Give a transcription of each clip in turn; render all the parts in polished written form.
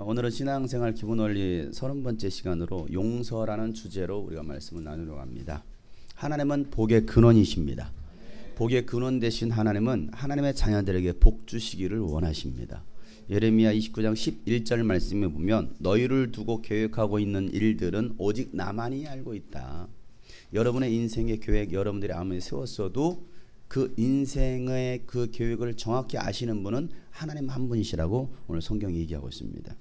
오늘은 신앙생활 기본원리 30번째 시간으로 용서라는 주제로 우리가 말씀을 나누려고 합니다. 하나님은 복의 근원이십니다. 복의 근원 되신 하나님은 하나님의 자녀들에게 복 주시기를 원하십니다. 예레미야 29장 11절 말씀에 보면 너희를 두고 계획하고 있는 일들은 오직 나만이 알고 있다. 여러분의 인생의 계획 여러분들이 아무리 세웠어도 그 인생의 그 계획을 정확히 아시는 분은 하나님 한 분이시라고 오늘 성경이 얘기하고 있습니다.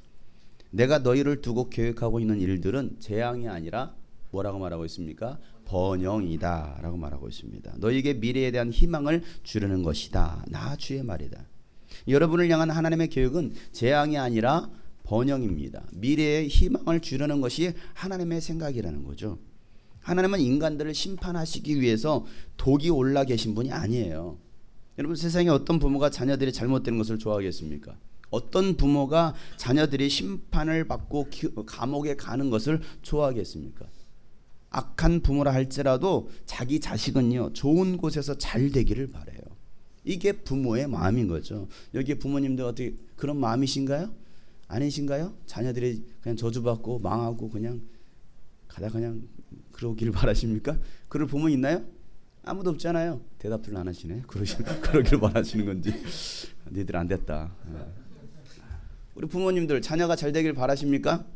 내가 너희를 두고 계획하고 있는 일들은 재앙이 아니라 뭐라고 말하고 있습니까? 번영이다 라고 말하고 있습니다. 너희에게 미래에 대한 희망을 주려는 것이다. 나 주의 말이다. 여러분을 향한 하나님의 계획은 재앙이 아니라 번영입니다. 미래에 희망을 주려는 것이 하나님의 생각이라는 거죠. 하나님은 인간들을 심판하시기 위해서 독이 올라 계신 분이 아니에요. 여러분, 세상에 어떤 부모가 자녀들이 잘못되는 것을 좋아하겠습니까? 어떤 부모가 자녀들이 심판을 받고 감옥에 가는 것을 좋아하겠습니까? 악한 부모라 할지라도 자기 자식은요 좋은 곳에서 잘 되기를 바라요. 이게 부모의 마음인 거죠. 여기 부모님들 어떻게 그런 마음이신가요? 아니신가요? 자녀들이 그냥 저주받고 망하고 그냥 가다 그냥 그러기를 바라십니까? 그럴 부모 있나요? 아무도 없잖아요. 대답들 안 하시네. 그러길 바라시는 건지. 니들 안 됐다. 우리 부모님들 자녀가 잘 되길 바라십니까?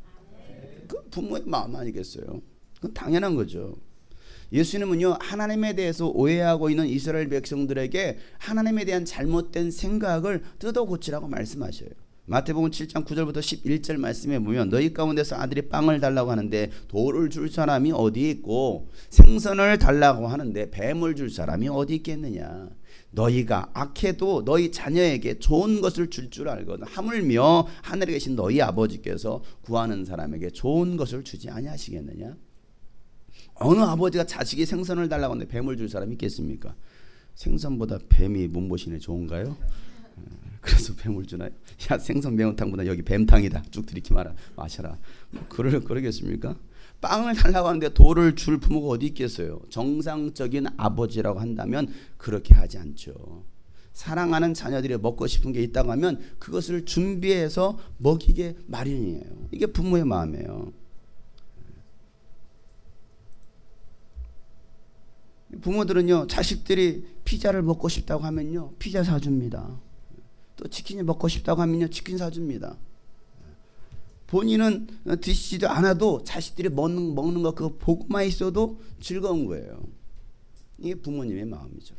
그 부모의 마음 아니겠어요? 그건 당연한 거죠. 예수님은요 하나님에 대해서 오해하고 있는 이스라엘 백성들에게 하나님에 대한 잘못된 생각을 뜯어 고치라고 말씀하셔요. 마태복음 7장 9절부터 11절 말씀에 보면 너희 가운데서 아들이 빵을 달라고 하는데 돌을 줄 사람이 어디 있고 생선을 달라고 하는데 뱀을 줄 사람이 어디 있겠느냐. 너희가 악해도 너희 자녀에게 좋은 것을 줄 줄 알거든 하물며 하늘에 계신 너희 아버지께서 구하는 사람에게 좋은 것을 주지 아니하시겠느냐. 어느 아버지가 자식이 생선을 달라고 하는데 뱀을 줄 사람이 있겠습니까? 생선보다 뱀이 몸보신에 좋은가요? 그래서 뱀을 주나요? 야, 생선 매운탕보다 여기 뱀탕이다. 쭉 들이키 마셔라. 그러겠습니까? 빵을 달라고 하는데 돌을 줄 부모가 어디 있겠어요? 정상적인 아버지라고 한다면 그렇게 하지 않죠. 사랑하는 자녀들이 먹고 싶은 게 있다고 하면 그것을 준비해서 먹이게 마련이에요. 이게 부모의 마음이에요. 부모들은요 자식들이 피자를 먹고 싶다고 하면요 피자 사줍니다. 또 치킨이 먹고 싶다고 하면요 치킨 사줍니다. 본인은 드시지도 않아도 자식들이 먹는 거 그거 보고만 있어도 즐거운 거예요. 이게 부모님의 마음이죠.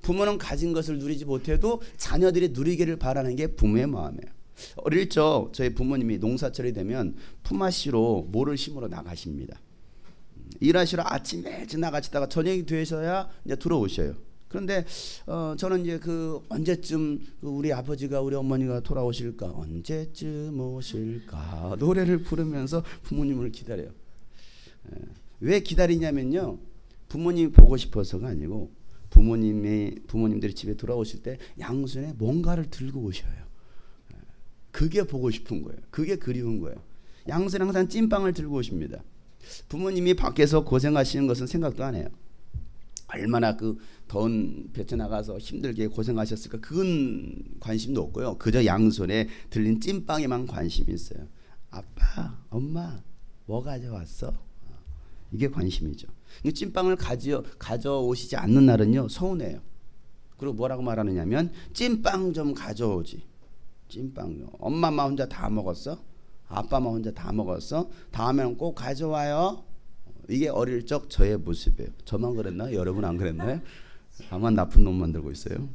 부모는 가진 것을 누리지 못해도 자녀들이 누리기를 바라는 게 부모의 마음이에요. 어릴 적 저희 부모님이 농사철이 되면 품앗이로 모를 심으러 나가십니다. 일하시러 아침에 일찍 나가시다가 저녁이 되셔야 이제 들어오셔요. 그런데 저는 이제 그 언제쯤 우리 아버지가 우리 어머니가 돌아오실까 언제쯤 오실까 노래를 부르면서 부모님을 기다려요. 왜 기다리냐면요 부모님이 보고 싶어서가 아니고 부모님들이 집에 돌아오실 때 양손에 뭔가를 들고 오셔요. 그게 보고 싶은 거예요. 그게 그리운 거예요. 양손에 항상 찐빵을 들고 오십니다. 부모님이 밖에서 고생하시는 것은 생각도 안 해요. 얼마나 그 더운 볕에 나가서 힘들게 고생하셨을까 그건 관심도 없고요. 그저 양손에 들린 찐빵에만 관심이 있어요. 아빠, 엄마, 뭐 가져왔어? 이게 관심이죠. 찐빵을 가져오시지 않는 날은요 서운해요. 그리고 뭐라고 말하느냐면 찐빵 좀 가져오지. 찐빵요. 엄마만 혼자 다 먹었어? 아빠만 혼자 다 먹었어? 다음에는 꼭 가져와요. 이게 어릴 적 저의 모습이에요. 저만 그랬나? 여러분 안 그랬나요? 다만 나쁜 놈 만들고 있어요.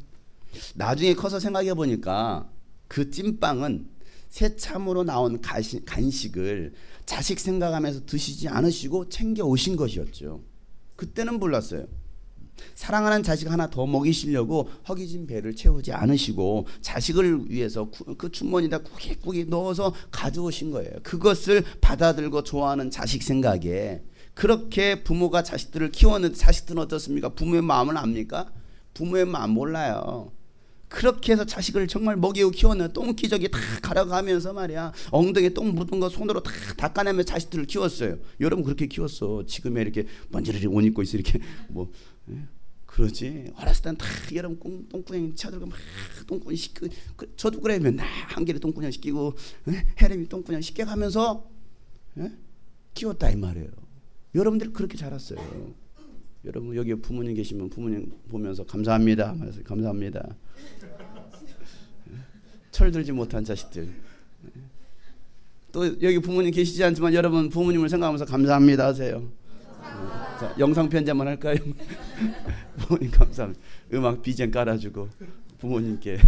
나중에 커서 생각해 보니까 그 찐빵은 새참으로 나온 간식을 자식 생각하면서 드시지 않으시고 챙겨 오신 것이었죠. 그때는 몰랐어요. 사랑하는 자식 하나 더 먹이시려고 허기진 배를 채우지 않으시고 자식을 위해서 그 주머니에다 꾸깃꾸깃 넣어서 가져오신 거예요. 그것을 받아들고 좋아하는 자식 생각에 그렇게 부모가 자식들을 키웠는데 자식들은 어떻습니까? 부모의 마음을 압니까? 부모의 마음 몰라요. 그렇게 해서 자식을 정말 먹이고 키웠는데 똥기저귀 다 갈아가면서 말이야 엉덩이에 똥 묻은 거 손으로 다 닦아내며 자식들을 키웠어요. 여러분 그렇게 키웠어. 지금에 이렇게 번지르르 옷 입고 있어 이렇게 뭐 그러지. 어렸을 땐 다 여러분 똥구녕 쳐들고 막 똥구녕 씻고, 저도 그래. 맨날 한결에 똥구녕 씻기고 혜림이 똥구녕 씻겨가면서 키웠다 이 말이에요. 여러분들 그렇게 자랐어요. 여러분 여기 부모님 계시면 부모님 보면서 감사합니다 말해서 감사합니다. 철들지 못한 자식들. 또 여기 부모님 계시지 않지만 여러분 부모님을 생각하면서 감사합니다 하세요. 자, 영상 편지 한번 할까요? 부모님 감사합니다. 음악 BGM 깔아주고 부모님께.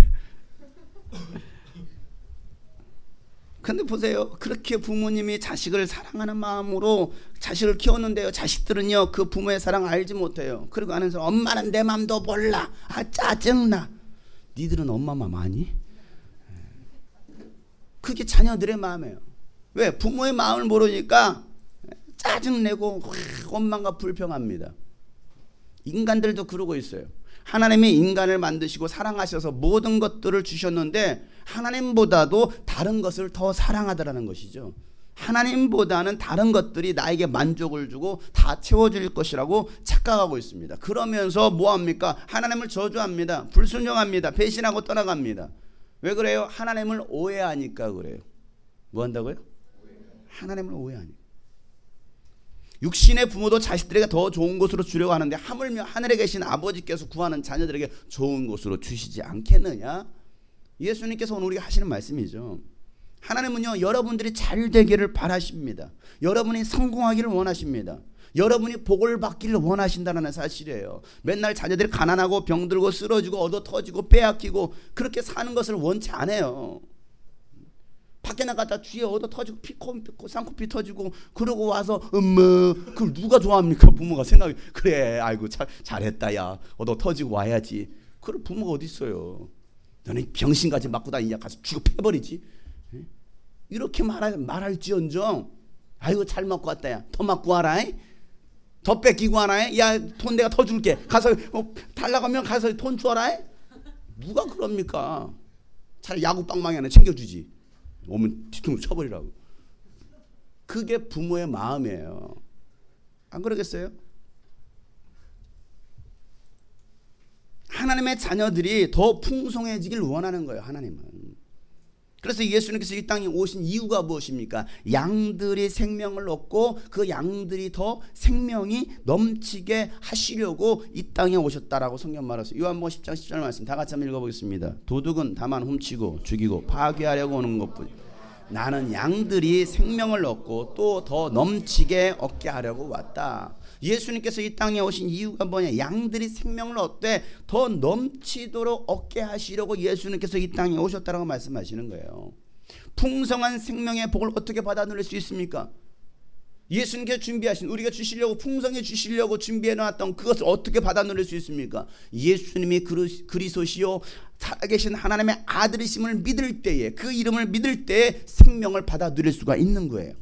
근데 보세요. 그렇게 부모님이 자식을 사랑하는 마음으로 자식을 키웠는데요. 자식들은요 그 부모의 사랑 알지 못해요. 그리고 하는 사람 엄마는 내 맘도 몰라. 아 짜증나. 니들은 엄마 맘 아니? 그게 자녀들의 마음이에요. 왜? 부모의 마음을 모르니까 짜증내고 원망과 불평합니다. 인간들도 그러고 있어요. 하나님이 인간을 만드시고 사랑하셔서 모든 것들을 주셨는데 하나님보다도 다른 것을 더 사랑하더라는 것이죠. 하나님보다는 다른 것들이 나에게 만족을 주고 다 채워줄 것이라고 착각하고 있습니다. 그러면서 뭐합니까? 하나님을 저주합니다. 불순종합니다. 배신하고 떠나갑니다. 왜 그래요? 하나님을 오해하니까 그래요. 뭐 한다고요? 하나님을 오해하니까. 육신의 부모도 자식들에게 더 좋은 것으로 주려고 하는데 하물며 하늘에 계신 아버지께서 구하는 자녀들에게 좋은 것으로 주시지 않겠느냐? 예수님께서 오늘 우리가 하시는 말씀이죠. 하나님은요 여러분들이 잘 되기를 바라십니다. 여러분이 성공하기를 원하십니다. 여러분이 복을 받기를 원하신다는 사실이에요. 맨날 자녀들이 가난하고 병들고 쓰러지고 얻어 터지고 빼앗기고 그렇게 사는 것을 원치 않아요. 밖에 나갔다 주위에 얻어 터지고 쌍코피 터지고 그러고 와서 그걸 누가 좋아합니까? 부모가 생각이 그래 아이고 잘했다 야 얻어 터지고 와야지. 그럴 부모가 어디 있어요. 너는 병신같이 맞고 다니냐 가서 죽여 패버리지. 이렇게 말할지언정 아이고 잘 맞고 왔다 야 더 맞고 와라. 더 뺏기고 와라. 야 돈 내가 더 줄게. 가서 달라고 하면 가서 돈 줘라. 누가 그럽니까? 차라리 야구 빵망이 하나 챙겨주지. 오면 뒤통수 쳐버리라고. 그게 부모의 마음이에요. 안 그러겠어요? 하나님의 자녀들이 더 풍성해지길 원하는 거예요. 하나님은. 그래서 예수님께서 이 땅에 오신 이유가 무엇입니까? 양들이 생명을 얻고 그 양들이 더 생명이 넘치게 하시려고 이 땅에 오셨다라고 성경 말했어요. 요한복음 10장 10절 말씀 다 같이 한번 읽어보겠습니다. 도둑은 다만 훔치고 죽이고 파괴하려고 오는 것뿐. 나는 양들이 생명을 얻고 또 더 넘치게 얻게 하려고 왔다. 예수님께서 이 땅에 오신 이유가 뭐냐? 양들이 생명을 얻되 더 넘치도록 얻게 하시려고 예수님께서 이 땅에 오셨다라고 말씀하시는 거예요. 풍성한 생명의 복을 어떻게 받아 누릴 수 있습니까? 예수님께서 준비하신 우리가 주시려고 풍성해 주시려고 준비해 놨던 그것을 어떻게 받아 누릴 수 있습니까? 예수님이 그리스도시요 살아계신 하나님의 아들이심을 믿을 때에 그 이름을 믿을 때에 생명을 받아 누릴 수가 있는 거예요.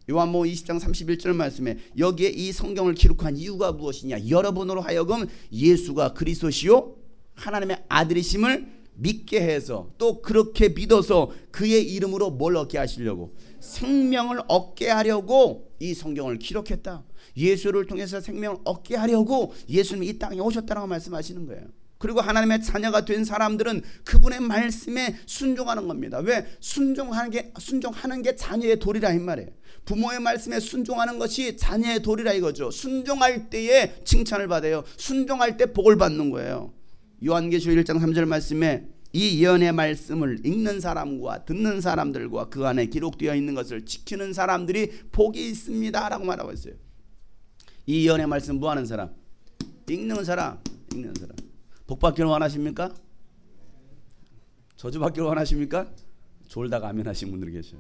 요한복음 20장 31절 말씀에 여기에 이 성경을 기록한 이유가 무엇이냐? 여러분으로 하여금 예수가 그리스도시요 하나님의 아들이심을 믿게 해서 또 그렇게 믿어서 그의 이름으로 뭘 얻게 하시려고? 생명을 얻게 하려고 이 성경을 기록했다. 예수를 통해서 생명을 얻게 하려고 예수님이 이 땅에 오셨다라고 말씀하시는 거예요. 그리고 하나님의 자녀가 된 사람들은 그분의 말씀에 순종하는 겁니다. 왜? 순종하는 게 자녀의 도리라 이 말이에요. 부모의 말씀에 순종하는 것이 자녀의 도리라 이거죠. 순종할 때에 칭찬을 받아요. 순종할 때 복을 받는 거예요. 요한계시록 1장 3절 말씀에 이 예언의 말씀을 읽는 사람과 듣는 사람들과 그 안에 기록되어 있는 것을 지키는 사람들이 복이 있습니다 라고 말하고 있어요. 이 예언의 말씀 뭐 하는 사람? 읽는 사람. 복 받기를 원하십니까? 저주 받기를 원하십니까? 졸다가 아멘 하신 분들 계셔요.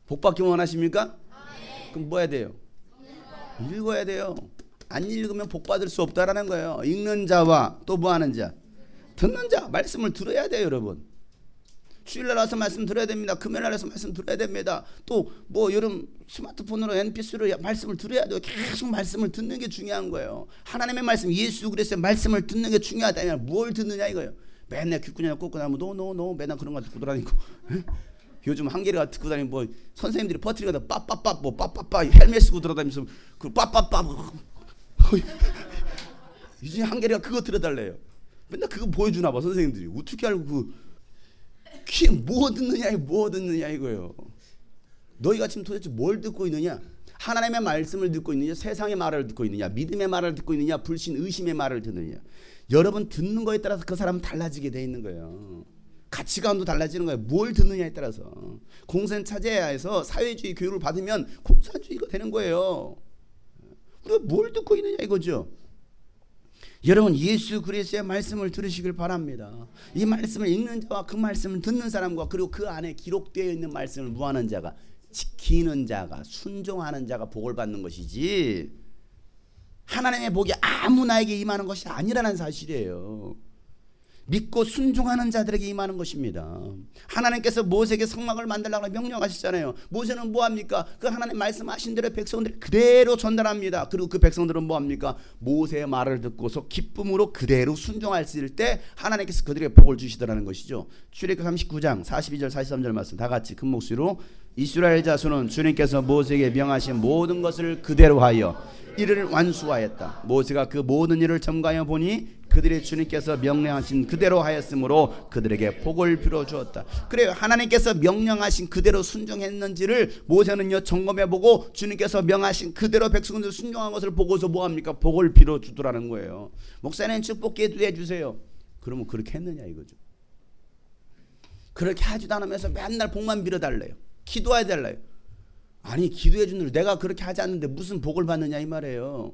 복 받기 원하십니까? 그럼 뭐 해야 돼요? 읽어야 돼요. 안 읽으면 복 받을 수 없다라는 거예요. 읽는 자와 또 뭐 하는 자? 듣는 자. 말씀을 들어야 돼요 여러분. 주일날 와서 말씀 들어야 됩니다. 금요일날 와서 말씀 들어야 됩니다. 또 뭐 여러분 스마트폰으로 NPC로 말씀을 들어야 돼요. 계속 말씀을 듣는 게 중요한 거예요. 하나님의 말씀 예수 그리스도의 말씀을 듣는 게 중요하다면 뭘 듣느냐 이거예요. 맨날 귓구녕 꽂고 다니면 노 맨날 그런 거 듣고 돌아다니고 요즘 한겨레가 듣고 다니면 뭐 선생님들이 퍼뜨리거나 빠빠빠 헬멧 쓰고 돌아다니면서 그 빠빠빠 유진이 한결이가 그거 들어달래요. 맨날 그거 보여주나 봐 선생님들이. 어떻게 알고 그 귀에 뭐 듣느냐 뭐 듣느냐 이거예요. 너희가 지금 도대체 뭘 듣고 있느냐? 하나님의 말씀을 듣고 있느냐? 세상의 말을 듣고 있느냐? 믿음의 말을 듣고 있느냐? 불신 의심의 말을 듣느냐? 여러분 듣는 거에 따라서 그 사람은 달라지게 돼 있는 거예요. 가치관도 달라지는 거예요. 뭘 듣느냐에 따라서. 공생차제야에서 사회주의 교육을 받으면 공산주의가 되는 거예요. 우리가 뭘 듣고 있느냐 이거죠. 여러분 예수 그리스도의 말씀을 들으시길 바랍니다. 이 말씀을 읽는 자와 그 말씀을 듣는 사람과 그리고 그 안에 기록되어 있는 말씀을 무하는 자가, 지키는 자가, 순종하는 자가 복을 받는 것이지 하나님의 복이 아무나에게 임하는 것이 아니라는 사실이에요. 믿고 순종하는 자들에게 임하는 것입니다. 하나님께서 모세에게 성막을 만들라고 명령하셨잖아요. 모세는 뭐합니까? 그 하나님 말씀하신 대로 백성들이 그대로 전달합니다. 그리고 그 백성들은 뭐합니까? 모세의 말을 듣고서 기쁨으로 그대로 순종했을 때 하나님께서 그들에게 복을 주시더라는 것이죠. 출애굽 39장 42절 43절 말씀 다 같이 큰 목소리로 이스라엘 자손은 주님께서 모세에게 명하신 모든 것을 그대로 하여 이를 완수하였다. 모세가 그 모든 일을 점가하여 보니 그들의 주님께서 명령하신 그대로 하였으므로 그들에게 복을 빌어 주었다. 그래요. 하나님께서 명령하신 그대로 순종했는지를 모세는요 점검해 보고 주님께서 명하신 그대로 백성들 순종한 것을 보고서 뭐합니까? 복을 빌어 주더라는 거예요. 목사님 축복 기도해 주세요. 그러면 그렇게 했느냐 이거죠. 그렇게 하지도 않으면서 맨날 복만 빌어달래요. 기도해 달래요. 아니 기도해 주는 내가 그렇게 하지 않는데 무슨 복을 받느냐 이 말이에요.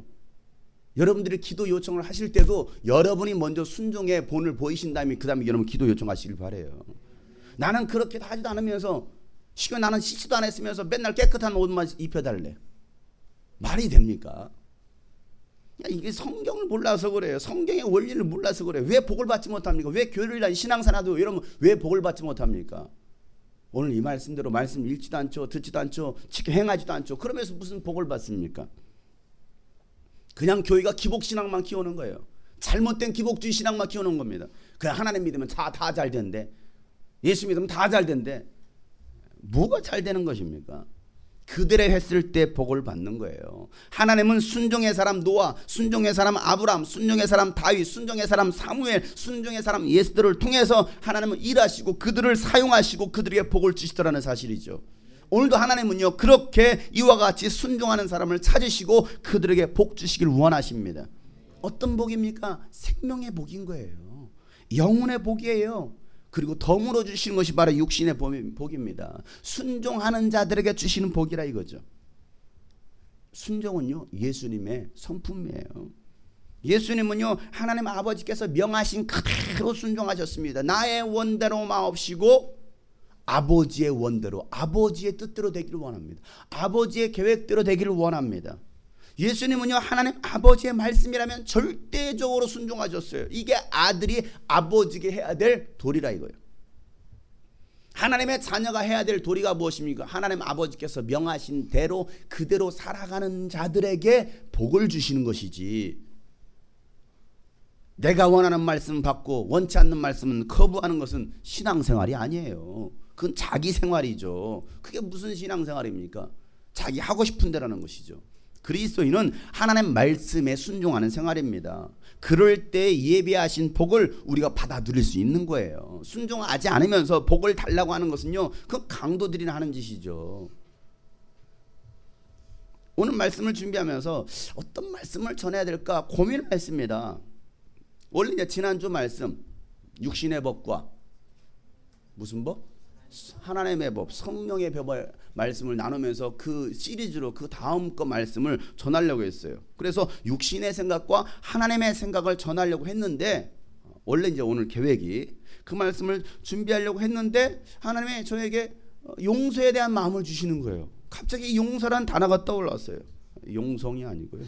여러분들이 기도 요청을 하실 때도 여러분이 먼저 순종의 본을 보이신 다음에 그 다음에 여러분 기도 요청하시길 바래요. 나는 그렇게 하지도 않으면서 나는 씻지도 안 했으면서 맨날 깨끗한 옷만 입혀달래. 말이 됩니까? 이게 성경을 몰라서 그래요. 성경의 원리를 몰라서 그래요. 왜 복을 받지 못합니까? 왜 교회를 다니 신앙생활도 여러분 왜 복을 받지 못합니까? 오늘 이 말씀대로 말씀 읽지도 않죠. 듣지도 않죠. 행하지도 않죠. 그러면서 무슨 복을 받습니까? 그냥 교회가 기복신앙만 키우는 거예요. 잘못된 기복주의 신앙만 키우는 겁니다. 그냥 하나님 믿으면 다 잘 된대. 예수 믿으면 다 잘 된대. 뭐가 잘 되는 것입니까? 그들의 했을 때 복을 받는 거예요. 하나님은 순종의 사람 노아, 순종의 사람 아브람, 순종의 사람 다윗, 순종의 사람 사무엘, 순종의 사람 예수들을 통해서 하나님은 일하시고 그들을 사용하시고 그들에게 복을 주시더라는 사실이죠. 오늘도 하나님은요 그렇게 이와 같이 순종하는 사람을 찾으시고 그들에게 복 주시길 원하십니다. 어떤 복입니까? 생명의 복인 거예요. 영혼의 복이에요. 그리고 덤으로 주시는 것이 바로 육신의 복입니다. 순종하는 자들에게 주시는 복이라 이거죠. 순종은요 예수님의 성품이에요. 예수님은요 하나님 아버지께서 명하신 그대로 순종하셨습니다. 나의 원대로 마옵시고 아버지의 원대로 아버지의 뜻대로 되기를 원합니다. 아버지의 계획대로 되기를 원합니다. 예수님은요 하나님 아버지의 말씀이라면 절대적으로 순종하셨어요. 이게 아들이 아버지에게 해야 될 도리라 이거예요. 하나님의 자녀가 해야 될 도리가 무엇입니까? 하나님 아버지께서 명하신 대로 그대로 살아가는 자들에게 복을 주시는 것이지 내가 원하는 말씀 받고 원치 않는 말씀은 거부하는 것은 신앙생활이 아니에요. 그건 자기 생활이죠. 그게 무슨 신앙생활입니까? 자기 하고 싶은 대로라는 것이죠. 그리스도인은 하나님 말씀에 순종하는 생활입니다. 그럴 때 예비하신 복을 우리가 받아 누릴 수 있는 거예요. 순종하지 않으면서 복을 달라고 하는 것은요 그 강도들이나 하는 짓이죠. 오늘 말씀을 준비하면서 어떤 말씀을 전해야 될까 고민을 했습니다. 원래 이제 지난주 말씀 육신의 법과 무슨 법? 하나님의 법, 성령의 법의 말씀을 나누면서 그 시리즈로 그 다음 거 말씀을 전하려고 했어요. 그래서 육신의 생각과 하나님의 생각을 전하려고 했는데 원래 이제 오늘 계획이 그 말씀을 준비하려고 했는데 하나님이 저에게 용서에 대한 마음을 주시는 거예요. 갑자기 용서란 단어가 떠올랐어요. 용성이 아니고요.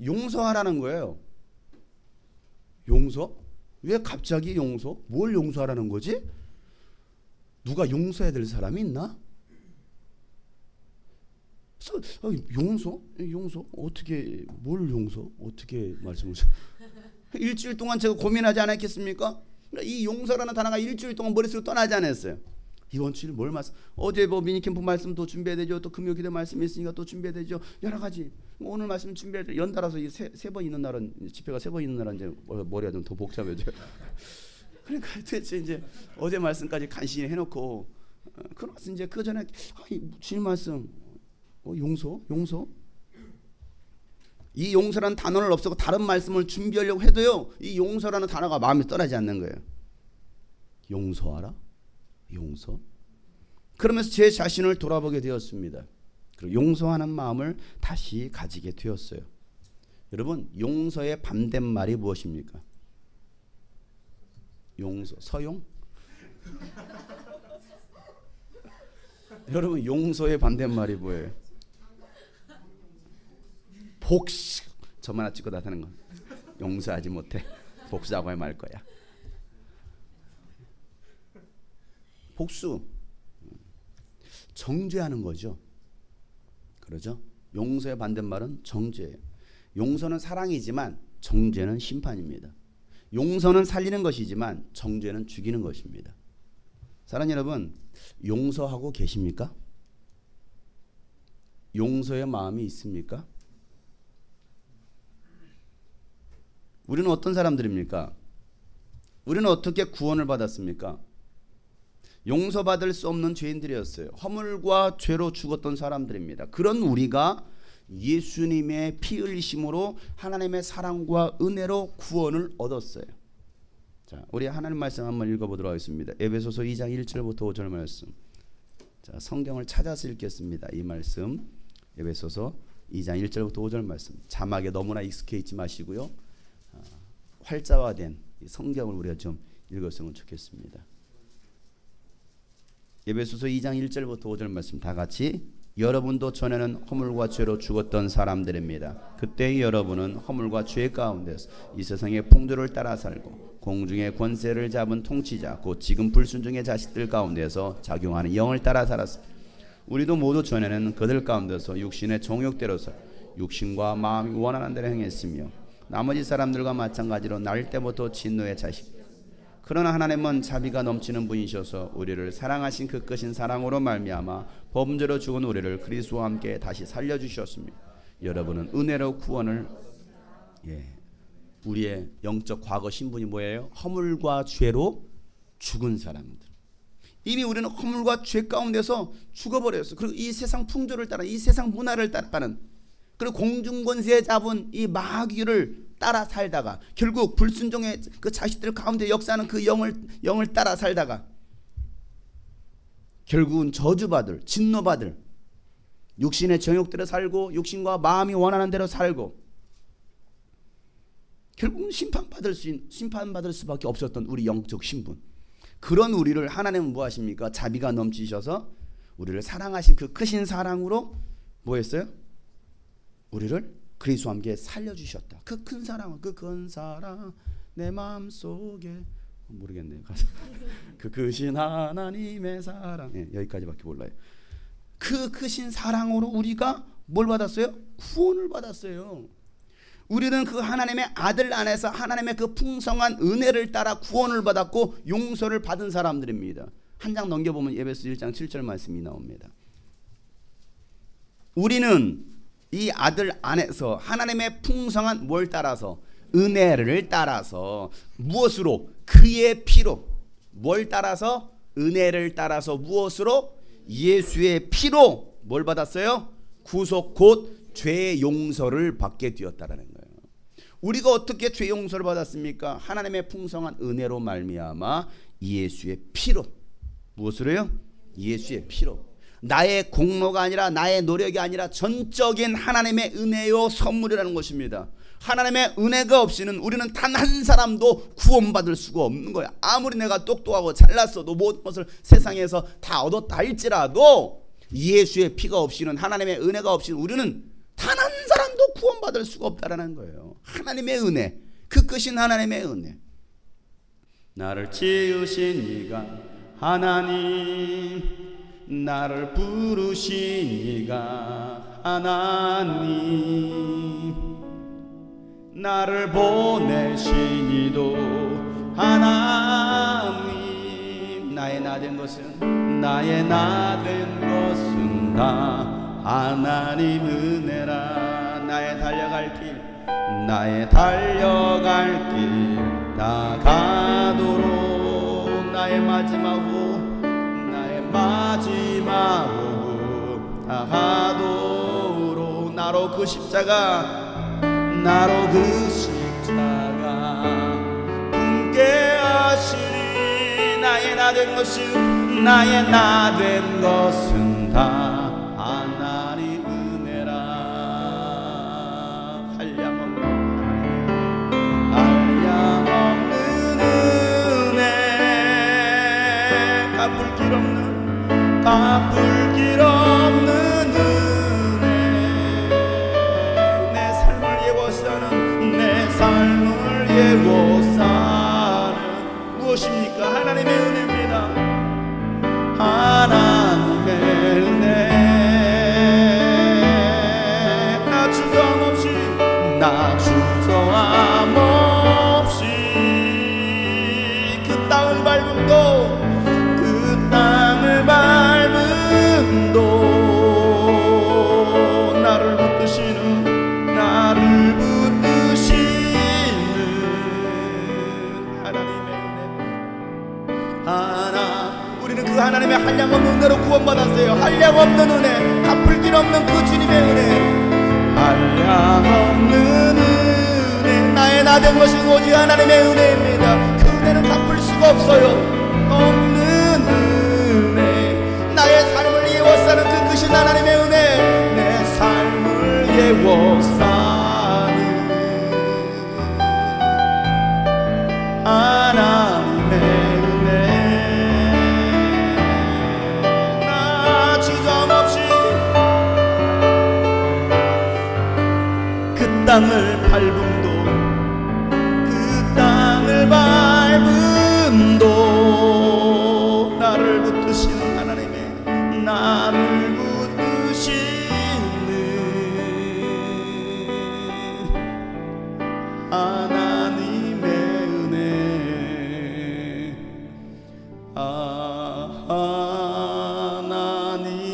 용서하라는 거예요. 용서? 왜 갑자기 용서? 뭘 용서하라는 거지? 누가 용서해야 될 사람이 있나? 용서? 어떻게 뭘 용서? 어떻게 말씀하세요? 일주일 동안 제가 고민하지 않았겠습니까? 이 용서라는 단어가 일주일 동안 머릿속에 떠나지 않았어요. 이번 주일 뭘 말씀? 어제 뭐 미니 캠프 말씀도 준비해야 되죠. 또 금요 기도 말씀이 있으니까 또 준비해야 되죠. 여러 가지. 오늘 말씀 준비해야 돼. 연달아서 세 번 있는 날은 집회가 3번 있는 날은 이제 머리가 좀 더 복잡해져요. 그러니까 도대체 이제 어제 말씀까지 간신히 해놓고 그러면서 이제 그 전에 주일 말씀 용서. 이 용서라는 단어를 없애고 다른 말씀을 준비하려고 해도요, 이 용서라는 단어가 마음에 떠나지 않는 거예요. 용서하라? 용서? 그러면서 제 자신을 돌아보게 되었습니다. 그리고 용서하는 마음을 다시 가지게 되었어요. 여러분, 용서의 반대말이 무엇입니까? 용서, 서용? 여러분, 용서의 반대말이 뭐예요? 복수. 저만 하나 찍고 나타나는 건 용서하지 못해. 복수하고 말 거야. 복수, 정죄하는 거죠. 그러죠? 용서의 반대말은 정죄예요. 용서는 사랑이지만 정죄는 심판입니다. 용서는 살리는 것이지만 정죄는 죽이는 것입니다. 사랑하는 여러분, 용서하고 계십니까? 용서의 마음이 있습니까? 우리는 어떤 사람들입니까? 우리는 어떻게 구원을 받았습니까? 용서받을 수 없는 죄인들이었어요. 허물과 죄로 죽었던 사람들입니다. 그런 우리가 예수님의 피 흘리심으로 하나님의 사랑과 은혜로 구원을 얻었어요. 자, 우리 하나님 말씀 한번 읽어보도록 하겠습니다. 에베소서 2장 1절부터 5절 말씀. 자, 성경을 찾아서 읽겠습니다. 이 말씀 에베소서 2장 1절부터 5절 말씀. 자막에 너무나 익숙해 있지 마시고요. 활자화된 성경을 우리가 좀 읽었으면 좋겠습니다. 에베소서 2장 1절부터 5절 말씀 다 같이. 여러분도 전에는 허물과 죄로 죽었던 사람들입니다. 그때 여러분은 허물과 죄 가운데서 이 세상의 풍조를 따라 살고 공중의 권세를 잡은 통치자 곧 지금 불순종의 자식들 가운데서 작용하는 영을 따라 살았습니다. 우리도 모두 전에는 그들 가운데서 육신의 정욕대로 살 육신과 마음이 원하는 대로 행했으며 나머지 사람들과 마찬가지로 날 때부터 진노의 자식. 그러나 하나님은 자비가 넘치는 분이셔서 우리를 사랑하신 그 크신 사랑으로 말미암아 범죄로 죽은 우리를 그리스도와 함께 다시 살려주셨습니다. 여러분은 은혜로 구원을 우리의 영적 과거 신분이 뭐예요? 허물과 죄로 죽은 사람들. 이미 우리는 허물과 죄 가운데서 죽어버렸어요. 그리고 이 세상 풍조를 따라 이 세상 문화를 따라가는 그리고 공중권세에 잡은 이 마귀를 따라 살다가 결국 불순종의 그 자식들 가운데 역사하는 그 영을 따라 살다가 결국은 저주받을 진노받을 육신의 정욕대로 살고 육신과 마음이 원하는 대로 살고 결국은 심판받을 수밖에 없었던 우리 영적 신분. 그런 우리를 하나님은 뭐 하십니까? 자비가 넘치셔서 우리를 사랑하신 그 크신 사랑으로 뭐 했어요? 우리를 그리스도와 함께 살려주셨다. 그 큰 사랑, 그 큰 사랑 내 마음속에 모르겠네요. 그 크신 하나님의 사랑. 여기까지밖에 몰라요. 그 크신 사랑으로 우리가 뭘 받았어요? 구원을 받았어요. 우리는 그 하나님의 아들 안에서 하나님의 그 풍성한 은혜를 따라 구원을 받았고 용서를 받은 사람들입니다. 한 장 넘겨보면 에베소 1장 7절 말씀이 나옵니다. 우리는 이 아들 안에서 하나님의 풍성한 뭘 따라서 은혜를 따라서 무엇으로? 그의 피로. 뭘 따라서? 은혜를 따라서 무엇으로? 예수의 피로 뭘 받았어요? 구속 곧 죄 용서를 받게 되었다라는 거예요. 우리가 어떻게 죄 용서를 받았습니까? 하나님의 풍성한 은혜로 말미암아 예수의 피로. 무엇으로요? 예수의 피로. 나의 공로가 아니라 나의 노력이 아니라 전적인 하나님의 은혜요 선물이라는 것입니다. 하나님의 은혜가 없이는 우리는 단 한 사람도 구원받을 수가 없는 거야. 아무리 내가 똑똑하고 잘났어도 모든 것을 세상에서 다 얻었다 할지라도 예수의 피가 없이는 하나님의 은혜가 없이는 우리는 단 한 사람도 구원받을 수가 없다라는 거예요. 하나님의 은혜, 그 크신 하나님의 은혜. 나를 지으신 이가 하나님, 나를 부르신 이가 하나님, 나를 보내신 이도 하나님. 나의 나 된 것은 나의 나 된 것은 다 하나님 은혜라. 나의 달려갈 길 다 가도록 나의 마지막 다 가도록 나로 그 십자가 품게 하시니 나의 나 된 것은 다 하나님 은혜라. 한량없는 은혜 갚을 길 없는 은혜 내 삶을 예고사는 무엇입니까? 하나님의 은혜입니다. 하나님의 은혜 나 주저함 없이 그 땅을 밟음도 나를 붙드시는 하나님의 은혜. 우리는 그 하나님의 한량없는 은혜로 구원받았어요. 한량없는 은혜, 갚을 길 없는 그 주님의 은혜. 한량없는 은혜, 나의 나 된 것이 오직 하나님의 은혜입니다. 그 은혜는 갚을 수가 없어요. 없는 은혜, 나의 삶을 예워사는 그 크신 하나님의 은혜. 내 삶을 예워사는 하나님의 은혜. 나 지정없이 그 땅을 밟음도 나를 붙드시는 하나님의 은혜.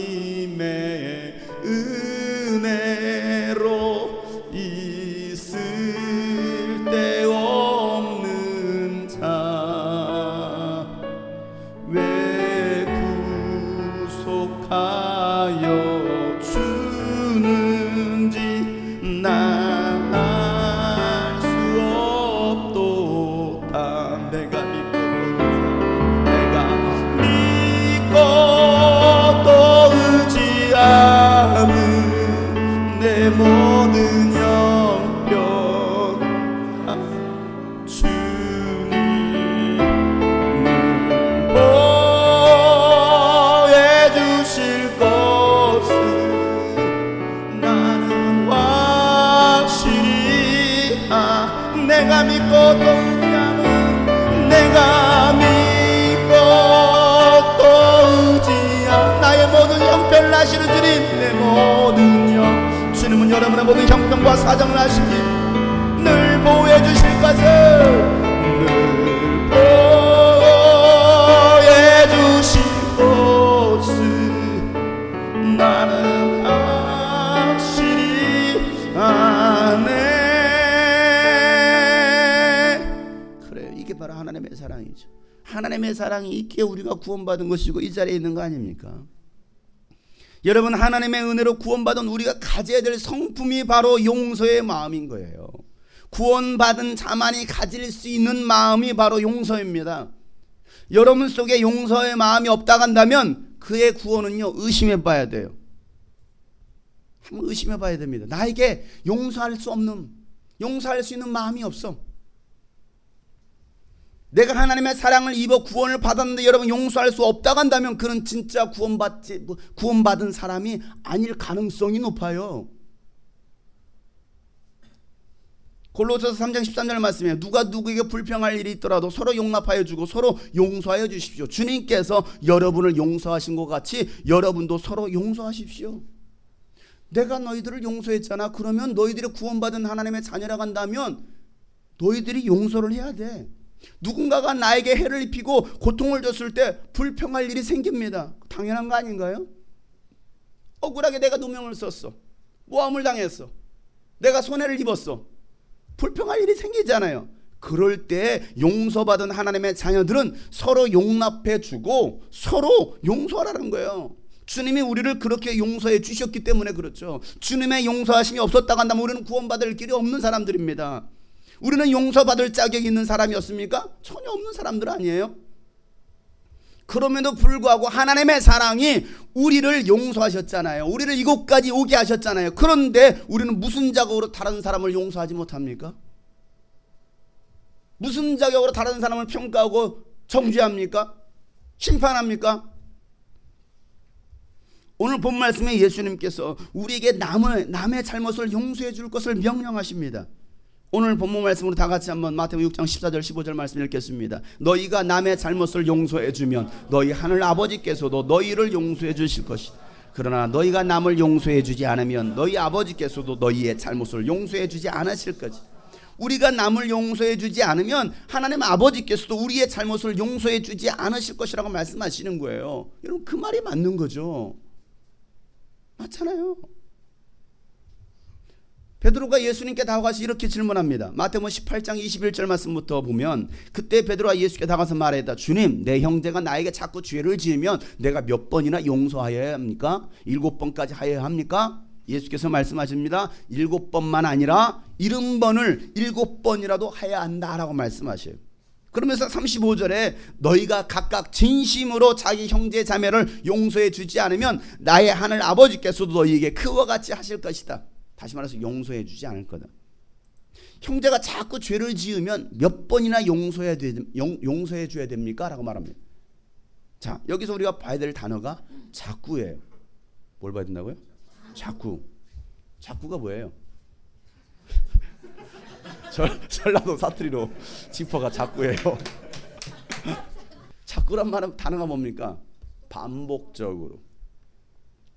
하나님의 은혜로 있을 데 없는 자 왜 구속하여 주는지 난 알 수 없도다. 내가 믿고 또 의지함은 내 모든 형편 내가 믿고 또 의지함 나의 모든 형편을 아시는 주님. 내 모든 형 주님은 여러분의 모든 형편과 사정을 아시니 늘 보호해 주실 것을 늘 보호해 주실 것을 나는 확실히 아네. 이게 바로 하나님의 사랑이죠. 하나님의 사랑이 있기에 우리가 구원받은 것이고 이 자리에 있는 거 아닙니까? 여러분, 하나님의 은혜로 구원받은 우리가 가져야 될 성품이 바로 용서의 마음인 거예요. 구원받은 자만이 가질 수 있는 마음이 바로 용서입니다. 여러분 속에 용서의 마음이 없다고 한다면 그의 구원은요, 의심해 봐야 돼요. 한번 의심해 봐야 됩니다. 나에게 용서할 수 있는 마음이 없어. 내가 하나님의 사랑을 입어 구원을 받았는데 여러분 용서할 수 없다고 한다면 그는 진짜 구원받은 사람이 아닐 가능성이 높아요. 골로새서 3장 13절 말씀이에요. 누가 누구에게 불평할 일이 있더라도 서로 용납하여 주고 서로 용서하여 주십시오. 주님께서 여러분을 용서하신 것 같이 여러분도 서로 용서하십시오. 내가 너희들을 용서했잖아. 그러면 너희들이 구원받은 하나님의 자녀라고 한다면 너희들이 용서를 해야 돼. 누군가가 나에게 해를 입히고 고통을 줬을 때 불평할 일이 생깁니다. 당연한 거 아닌가요? 억울하게 내가 누명을 썼어. 모함을 당했어. 내가 손해를 입었어. 불평할 일이 생기잖아요. 그럴 때 용서받은 하나님의 자녀들은 서로 용납해 주고 서로 용서하라는 거예요. 주님이 우리를 그렇게 용서해 주셨기 때문에 그렇죠. 주님의 용서하심이 없었다고 한다면 우리는 구원받을 길이 없는 사람들입니다. 우리는 용서받을 자격이 있는 사람이었습니까? 전혀 없는 사람들 아니에요. 그럼에도 불구하고 하나님의 사랑이 우리를 용서하셨잖아요. 우리를 이곳까지 오게 하셨잖아요. 그런데 우리는 무슨 자격으로 다른 사람을 용서하지 못합니까? 무슨 자격으로 다른 사람을 평가하고 정죄합니까? 심판합니까? 오늘 본 말씀에 예수님께서 우리에게 남의 잘못을 용서해 줄 것을 명령하십니다. 오늘 본문 말씀으로 다 같이 한번 마태복음 6장 14절 15절 말씀 읽겠습니다. 너희가 남의 잘못을 용서해 주면 너희 하늘 아버지께서도 너희를 용서해 주실 것이다. 그러나 너희가 남을 용서해 주지 않으면 너희 아버지께서도 너희의 잘못을 용서해 주지 않으실 것이다. 우리가 남을 용서해 주지 않으면 하나님 아버지께서도 우리의 잘못을 용서해 주지 않으실 것이라고 말씀하시는 거예요. 여러분 그 말이 맞는 거죠. 맞잖아요. 베드로가 예수님께 다가가서 이렇게 질문합니다. 마태복음 18장 21절 말씀부터 보면 그때 베드로가 예수께 다가가서 말했다. 주님, 내 형제가 나에게 자꾸 죄를 지으면 내가 몇 번이나 용서하여야 합니까? 7번까지 하여야 합니까? 예수께서 말씀하십니다. 7번만 아니라 70번을 7번이라도 해야 한다라고 말씀하셔요. 그러면서 35절에 너희가 각각 진심으로 자기 형제 자매를 용서해 주지 않으면 나의 하늘 아버지께서도 너희에게 그와 같이 하실 것이다. 다시 말해서 용서해 주지 않을 거다. 형제가 자꾸 죄를 지으면 몇 번이나 용서해 줘야 됩니까? 라고 말합니다. 자, 여기서 우리가 봐야 될 단어가 자꾸예요. 뭘 봐야 된다고요? 자꾸. 자꾸가 뭐예요? 전라도 사투리로 지퍼가 자꾸예요. 자꾸란 말은 단어가 뭡니까? 반복적으로.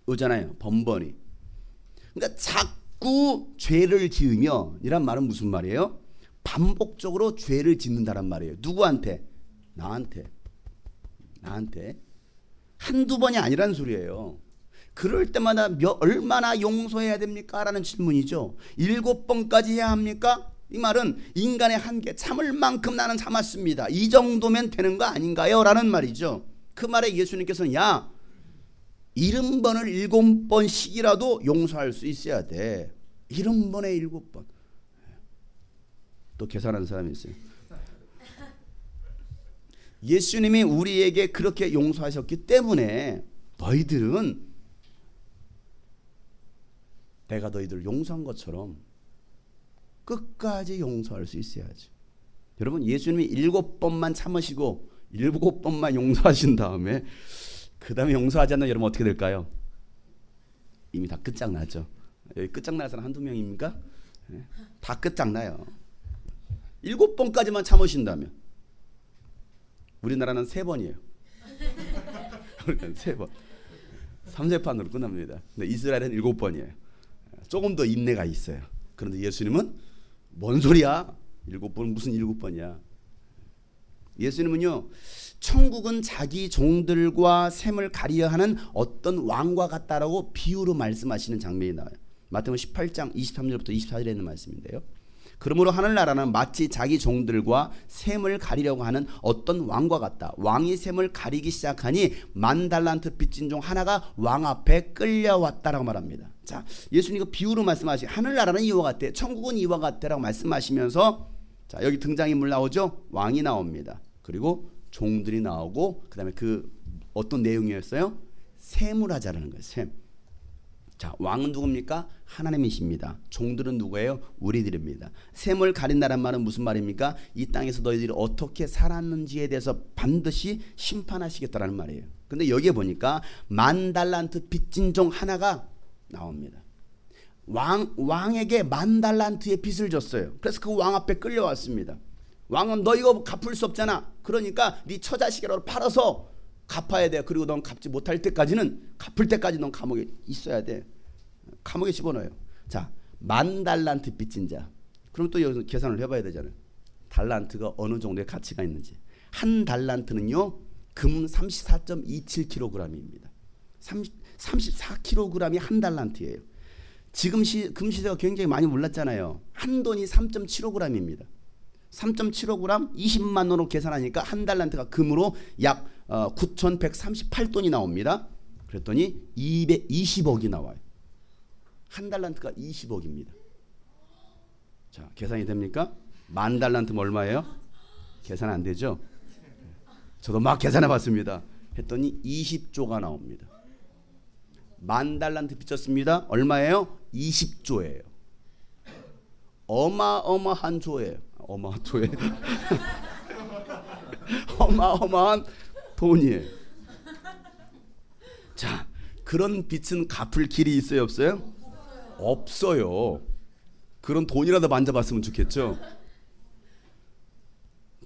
오잖아요. 번번이. 그러니까 자꾸 죄를 지으며 이란 말은 무슨 말이에요? 반복적으로 죄를 짓는다란 말이에요. 누구한테? 나한테. 한두 번이 아니란 소리예요. 그럴 때마다 얼마나 용서해야 됩니까? 라는 질문이죠. 7번까지 해야 합니까? 이 말은 인간의 한계, 참을 만큼 나는 참았습니다. 이 정도면 되는 거 아닌가요? 라는 말이죠. 그 말에 예수님께서는 70번을 7번씩이라도 용서할 수 있어야 돼. 70번에 7번. 또 계산하는 사람이 있어요. 예수님이 우리에게 그렇게 용서하셨기 때문에 너희들은 내가 너희들 용서한 것처럼 끝까지 용서할 수 있어야지. 여러분 예수님이 7번만 참으시고 7번만 용서하신 다음에 그 다음에 용서하지 않는 여러분 어떻게 될까요? 이미 다 끝장나죠. 여기 끝장날 사람 한두 명입니까? 다 끝장나요. 7번까지만 참으신다면 우리나라는 3번이에요. 우리나라는 3번. 3재판으로 끝납니다. 근데 이스라엘은 7번이에요. 조금 더 인내가 있어요. 그런데 예수님은 뭔 소리야? 7번 무슨 7번이야? 예수님은요, 천국은 자기 종들과 셈을 가리려 하는 어떤 왕과 같다라고 비유로 말씀하시는 장면이 나와요. 마태복음 18장 23절부터 24절에 있는 말씀인데요. 그러므로 하늘나라는 마치 자기 종들과 셈을 가리려고 하는 어떤 왕과 같다. 왕이 셈을 가리기 시작하니 10,000달란트 빚진 종 하나가 왕 앞에 끌려왔다라고 말합니다. 자, 예수님 이거 비유로 말씀하시. 하늘나라는 이와 같대, 천국은 이와 같대라고 말씀하시면서 자, 여기 등장인물 나오죠. 왕이 나옵니다. 그리고 종들이 나오고 그다음에 그 어떤 내용이었어요? 셈을 하자라는 거예요. 셈. 자, 왕은 누굽니까? 하나님이십니다. 종들은 누구예요? 우리들입니다. 셈을 가린다는 말은 무슨 말입니까? 이 땅에서 너희들이 어떻게 살았는지에 대해서 반드시 심판하시겠다라는 말이에요. 근데 여기에 보니까 10,000달란트 빚진 종 하나가 나옵니다. 왕에게 10,000달란트의 빚을 줬어요. 그래서 그 왕 앞에 끌려왔습니다. 왕은 너 이거 갚을 수 없잖아. 그러니까 네 처자식이라도 팔아서 갚아야 돼. 그리고 넌 갚지 못할 때까지는, 갚을 때까지 넌 감옥에 있어야 돼. 감옥에 집어넣어요. 자, 10,000달란트 빚진 자. 그럼 또 여기서 계산을 해봐야 되잖아요. 달란트가 어느 정도의 가치가 있는지. 한 달란트는요 금 34.27kg입니다. 34kg이 한 달란트예요. 지금 금 시세가 굉장히 많이 올랐잖아요. 한 돈이 3.75g입니다. 3.75g 20만 원으로 계산하니까 한 달란트가 금으로 약 9,138돈이 나옵니다. 그랬더니 220억이 나와요. 한 달란트가 20억입니다. 자, 계산이 됩니까? 만 달란트면 얼마예요? 계산 안 되죠? 저도 막 계산해 봤습니다. 했더니 20조가 나옵니다. 만 달란트 빚졌습니다. 얼마예요? 20조예요. 어마어마한 조예요. 어마조예요. 어마어마한 돈이에요. 자, 그런 빚은 갚을 길이 있어요, 없어요? 없어요. 그런 돈이라도 만져봤으면 좋겠죠.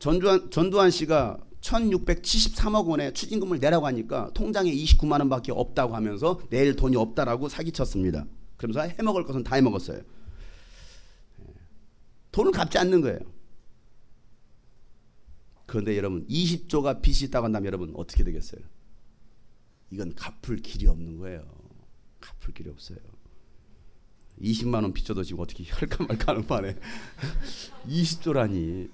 전두환 씨가 1673억 원의 추징금을 내라고 하니까 통장에 29만 원밖에 없다고 하면서 내일 돈이 없다라고 사기쳤습니다. 그러면서 해먹을 것은 다 해먹었어요. 돈을 갚지 않는 거예요. 그런데 여러분 20조가 빚이 있다고 한다면 여러분 어떻게 되겠어요? 이건 갚을 길이 없는 거예요. 갚을 길이 없어요. 20만 원 빚져도 지금 어떻게 할까 말까 하는 판에 20조라니.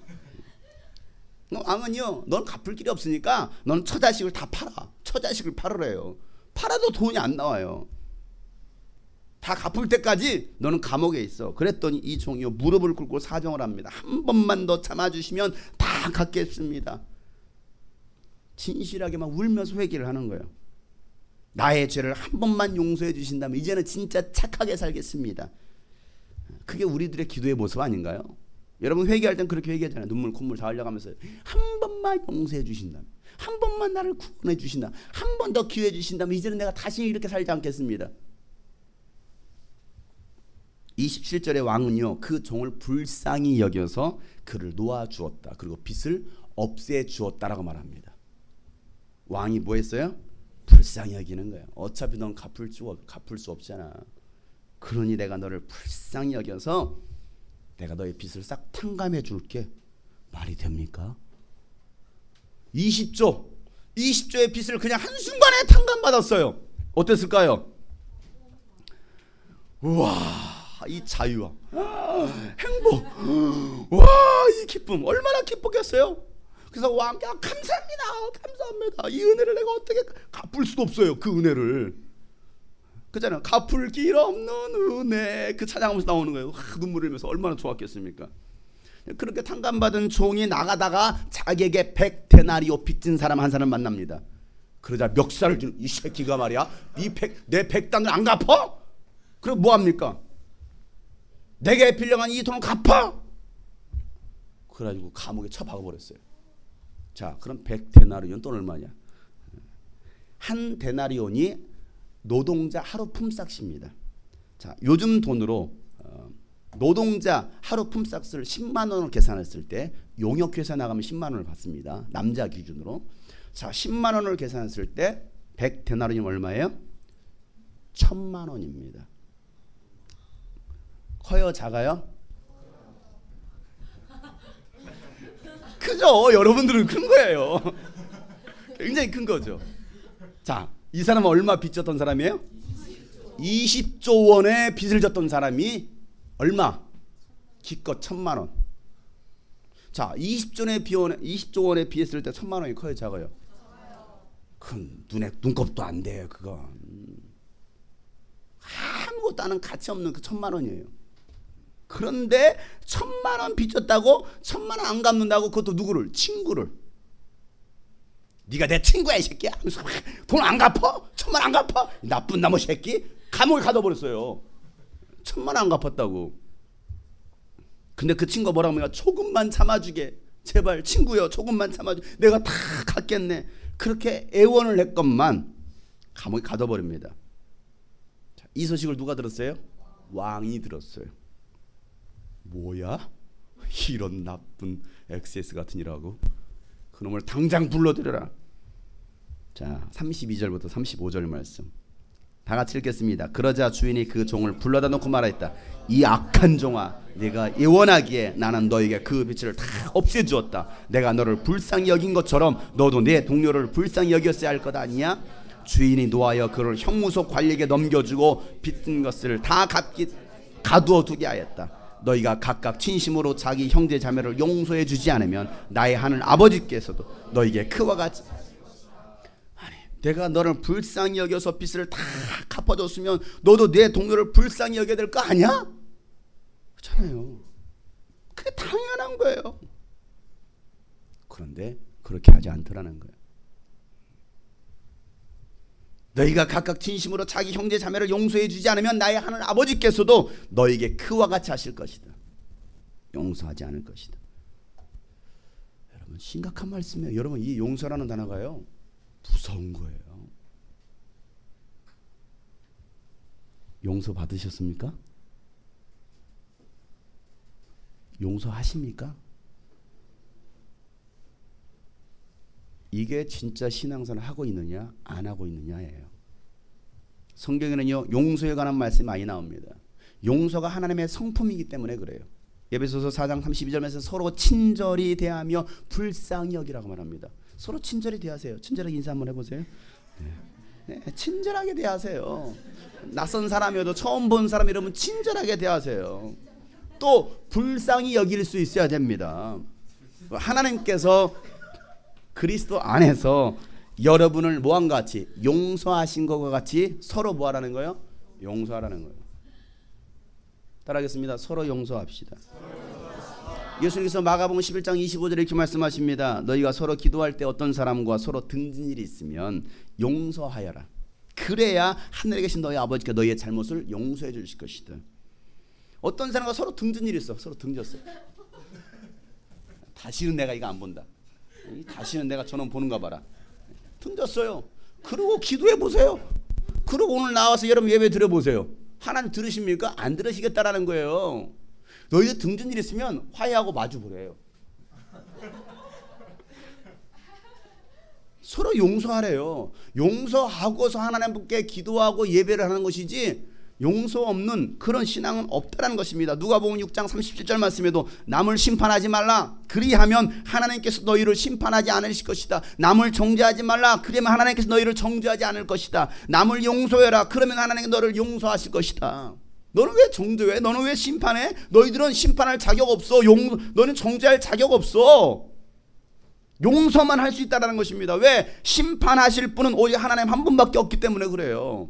왕은요, 넌 갚을 길이 없으니까 넌 처자식을 다 팔아. 처자식을 팔으래요. 팔아도 돈이 안 나와요. 다 갚을 때까지 너는 감옥에 있어. 그랬더니 이 종이요 무릎을 꿇고 사정을 합니다. 한 번만 더 참아주시면 다 갚겠습니다. 진실하게 막 울면서 회개를 하는 거예요. 나의 죄를 한 번만 용서해 주신다면 이제는 진짜 착하게 살겠습니다. 그게 우리들의 기도의 모습 아닌가요? 여러분 회개할 땐 그렇게 회개하잖아요. 눈물 콧물 다 흘려가면서 한 번만 용서해 주신다면, 한 번만 나를 구원해 주신다, 한 번 더 기회해 주신다면 이제는 내가 다시 이렇게 살지 않겠습니다. 27절의 왕은요 그 종을 불쌍히 여겨서 그를 놓아주었다. 그리고 빚을 없애주었다라고 말합니다. 왕이 뭐 했어요? 불쌍히 여기는 거예요. 어차피 넌 갚을 수 없잖아. 그러니 내가 너를 불쌍히 여겨서 내가 너의 빚을 싹 탕감해 줄게. 말이 됩니까? 20조의 빚을 그냥 한순간에 탕감받았어요. 어땠을까요? 우와, 이 자유와 행복, 와, 이 기쁨 얼마나 기뻤겠어요. 그래서 왕께 감사합니다. 이 은혜를 내가 어떻게 갚을 수도 없어요. 그 은혜를. 그잖아요. 갚을 길 없는 은혜. 그 찬양하면서 나오는 거예요. 눈물 흘리면서 얼마나 좋았겠습니까. 그렇게 탕감받은 종이 나가다가 자기에게 100데나리오 빚진 사람 한 사람 만납니다. 그러자 멱살을 주는 이 새끼가 말이야, 내 100단을 안 갚아? 그럼 뭐합니까? 내게 빌려간 이 돈을 갚아? 그래가지고 감옥에 처박아버렸어요. 자, 그럼 100데나리온 돈 얼마냐? 한 데나리온이 노동자 하루 품삯입니다. 자, 요즘 돈으로 노동자 하루 품삯을 10만 원으로 계산했을 때 용역회사 나가면 10만 원을 받습니다. 남자 기준으로. 자, 10만 원을 계산했을 때 100데나리온이 얼마예요? 1000만 원입니다. 커요, 작아요? 크죠? 여러분들은 큰 거예요. 굉장히 큰 거죠. 자, 이 사람은 얼마 빚 졌던 사람이에요? 20조 원의 빚을 졌던 사람이 얼마? 기껏 1000만 원. 자, 20조 원의 빚했을 때 1000만 원이 커요, 작아요? 큰 눈곱도 안 돼요, 그건. 아무것도 아는 가치 없는 그 1000만 원이에요. 그런데 1000만 원 빚졌다고 1000만 원 안 갚는다고, 그것도 누구를? 친구를. 네가 내 친구야 이 새끼야. 돈 안 갚아? 1000만 원 안 갚아? 나쁜 나무 새끼. 감옥에 가둬버렸어요. 1000만 원 안 갚았다고. 근데 그 친구가 뭐라고 하면 조금만 참아주게. 제발 친구여 조금만 참아주. 내가 다 갚겠네. 그렇게 애원을 했건만 감옥에 가둬버립니다. 자, 이 소식을 누가 들었어요? 왕이 들었어요. 뭐야? 이런 나쁜 XS 같은 이라고? 그놈을 당장 불러들여라. 자, 32절부터 35절 말씀. 다 같이 읽겠습니다. 그러자 주인이 그 종을 불러다 놓고 말하였다. 이 악한 종아, 네가 예원하기에 나는 너에게 그 빛을 다 없애주었다. 내가 너를 불쌍히 여긴 것처럼 너도 내 동료를 불쌍히 여겼어야 할 것 아니냐? 주인이 노하여 그를 형무소 관리에게 넘겨주고 빚진 것을 다 가두어 두게 하였다. 너희가 각각 진심으로 자기 형제 자매를 용서해 주지 않으면 나의 하늘 아버지께서도 너희에게 그와 같이, 아니, 내가 너를 불쌍히 여겨서 빚을 다 갚아줬으면 너도 내 동료를 불쌍히 여겨야 될 거 아니야? 그렇잖아요. 그게 당연한 거예요. 그런데 그렇게 하지 않더라는 거예요. 너희가 각각 진심으로 자기 형제 자매를 용서해 주지 않으면 나의 하늘 아버지께서도 너에게 그와 같이 하실 것이다. 용서하지 않을 것이다. 여러분, 심각한 말씀이에요. 여러분, 이 용서라는 단어가요, 무서운 거예요. 용서 받으셨습니까? 용서하십니까? 이게 진짜 신앙생활을 하고 있느냐 안 하고 있느냐예요. 성경에는요, 용서에 관한 말씀이 많이 나옵니다. 용서가 하나님의 성품이기 때문에 그래요. 에베소서 4장 32절에서 서로 친절히 대하며 불쌍히 여기라고 말합니다. 서로 친절히 대하세요. 친절하게 인사 한번 해보세요. 네, 친절하게 대하세요. 낯선 사람이어도 처음 본 사람 이러면 친절하게 대하세요. 또 불쌍히 여길 수 있어야 됩니다. 하나님께서 그리스도 안에서 여러분을 뭐한 같이 용서하신 것과 같이 서로 뭐하라는 거예요? 용서하라는 거예요. 따라하겠습니다. 서로 용서합시다. 예수님께서 마가복음 11장 25절에 이렇게 말씀하십니다. 너희가 서로 기도할 때 어떤 사람과 서로 등진 일이 있으면 용서하여라. 그래야 하늘에 계신 너희 아버지께 너희의 잘못을 용서해 주실 것이다. 어떤 사람과 서로 등진 일이 있어. 서로 등졌어요. 다시는 내가 이거 안 본다. 다시는 내가 저놈 보는가 봐라. 등졌어요. 그러고 기도해 보세요. 그러고 오늘 나와서 여러분 예배 드려보세요. 하나님 들으십니까? 안 들으시겠다라는 거예요. 너희들 등진 일 있으면 화해하고 마주 보래요. 서로 용서하래요. 용서하고서 하나님께 기도하고 예배를 하는 것이지 용서 없는 그런 신앙은 없다라는 것입니다. 누가복음 6장 37절 말씀에도 남을 심판하지 말라. 그리하면 하나님께서 너희를 심판하지 않으실 것이다. 남을 정죄하지 말라. 그러면 하나님께서 너희를 정죄하지 않을 것이다. 남을 용서해라. 그러면 하나님께서 너를 용서하실 것이다. 너는 왜 정죄해? 너는 왜 심판해? 너희들은 심판할 자격 없어. 너는 정죄할 자격 없어. 용서만 할 수 있다는 것입니다. 왜? 심판하실 분은 오직 하나님 한 분밖에 없기 때문에 그래요.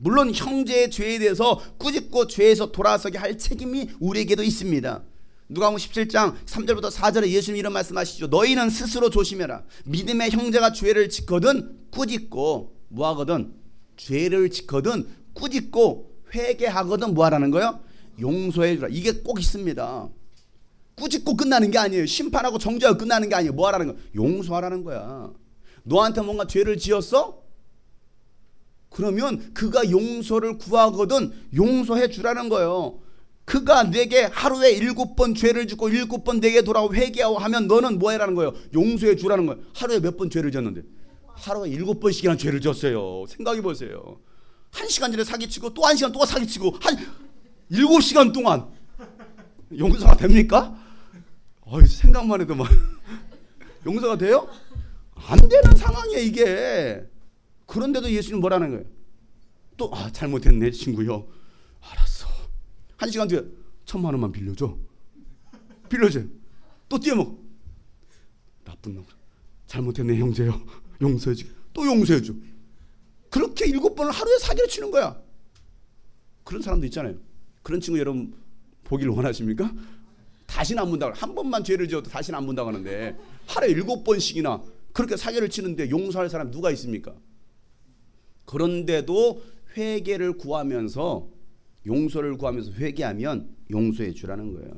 물론 형제의 죄에 대해서 꾸짖고 죄에서 돌아서게 할 책임이 우리에게도 있습니다. 누가복음 17장 3절부터 4절에 예수님 이런 말씀하시죠. 너희는 스스로 조심해라. 믿음의 형제가 죄를 짓거든 꾸짖고 뭐하거든? 죄를 짓거든 꾸짖고 회개하거든 뭐하라는 거예요? 용서해 주라. 이게 꼭 있습니다. 꾸짖고 끝나는 게 아니에요. 심판하고 정죄하고 끝나는 게 아니에요. 뭐하라는 거야? 용서하라는 거야. 너한테 뭔가 죄를 지었어? 그러면 그가 용서를 구하거든 용서해 주라는 거예요. 그가 내게 하루에 7번 죄를 짓고 7번 내게 돌아오고 회개하고 하면 너는 뭐 해라는 거예요? 용서해 주라는 거예요. 하루에 몇 번 죄를 졌는데? 하루에 7번씩이나 죄를 졌어요. 생각해 보세요. 1시간 전에 사기치고 또 1시간 또 사기치고 한 7시간 동안 용서가 됩니까? 생각만 해도 막 용서가 돼요? 안 되는 상황이에요 이게. 그런데도 예수님 뭐라는 거예요? 또 잘못했네 친구요. 알았어. 1시간 뒤에 1,000만 원만 빌려줘. 빌려줘. 또 뛰어먹어. 나쁜 놈. 잘못했네 형제요. 용서해줘. 또 용서해줘. 그렇게 7번을 하루에 사기를 치는 거야. 그런 사람도 있잖아요. 그런 친구 여러분 보기를 원하십니까? 다시는 안 본다고. 한 번만 죄를 지어도 다시는 안 본다고 하는데 하루에 7번씩이나 그렇게 사기를 치는데 용서할 사람 누가 있습니까? 그런데도 회개를 구하면서 용서를 구하면서 회개하면 용서해 주라는 거예요.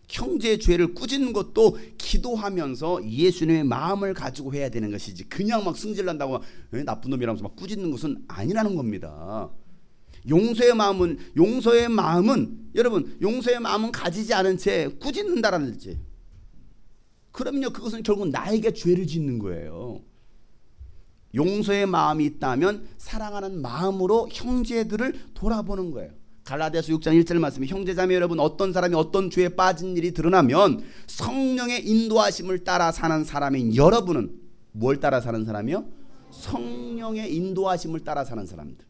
형제의 죄를 꾸짖는 것도 기도하면서 예수님의 마음을 가지고 해야 되는 것이지 그냥 막 승질난다고 나쁜 놈이라면서 막 꾸짖는 것은 아니라는 겁니다. 용서의 마음은 여러분 용서의 마음은 가지지 않은 채 꾸짖는다라는 지. 그럼요 그것은 결국 나에게 죄를 짓는 거예요. 용서의 마음이 있다면 사랑하는 마음으로 형제들을 돌아보는 거예요. 갈라디아서 6장 1절 말씀에 형제자매 여러분, 어떤 사람이 어떤 죄에 빠진 일이 드러나면 성령의 인도하심을 따라 사는 사람인 여러분은 뭘 따라 사는 사람이요? 성령의 인도하심을 따라 사는 사람들.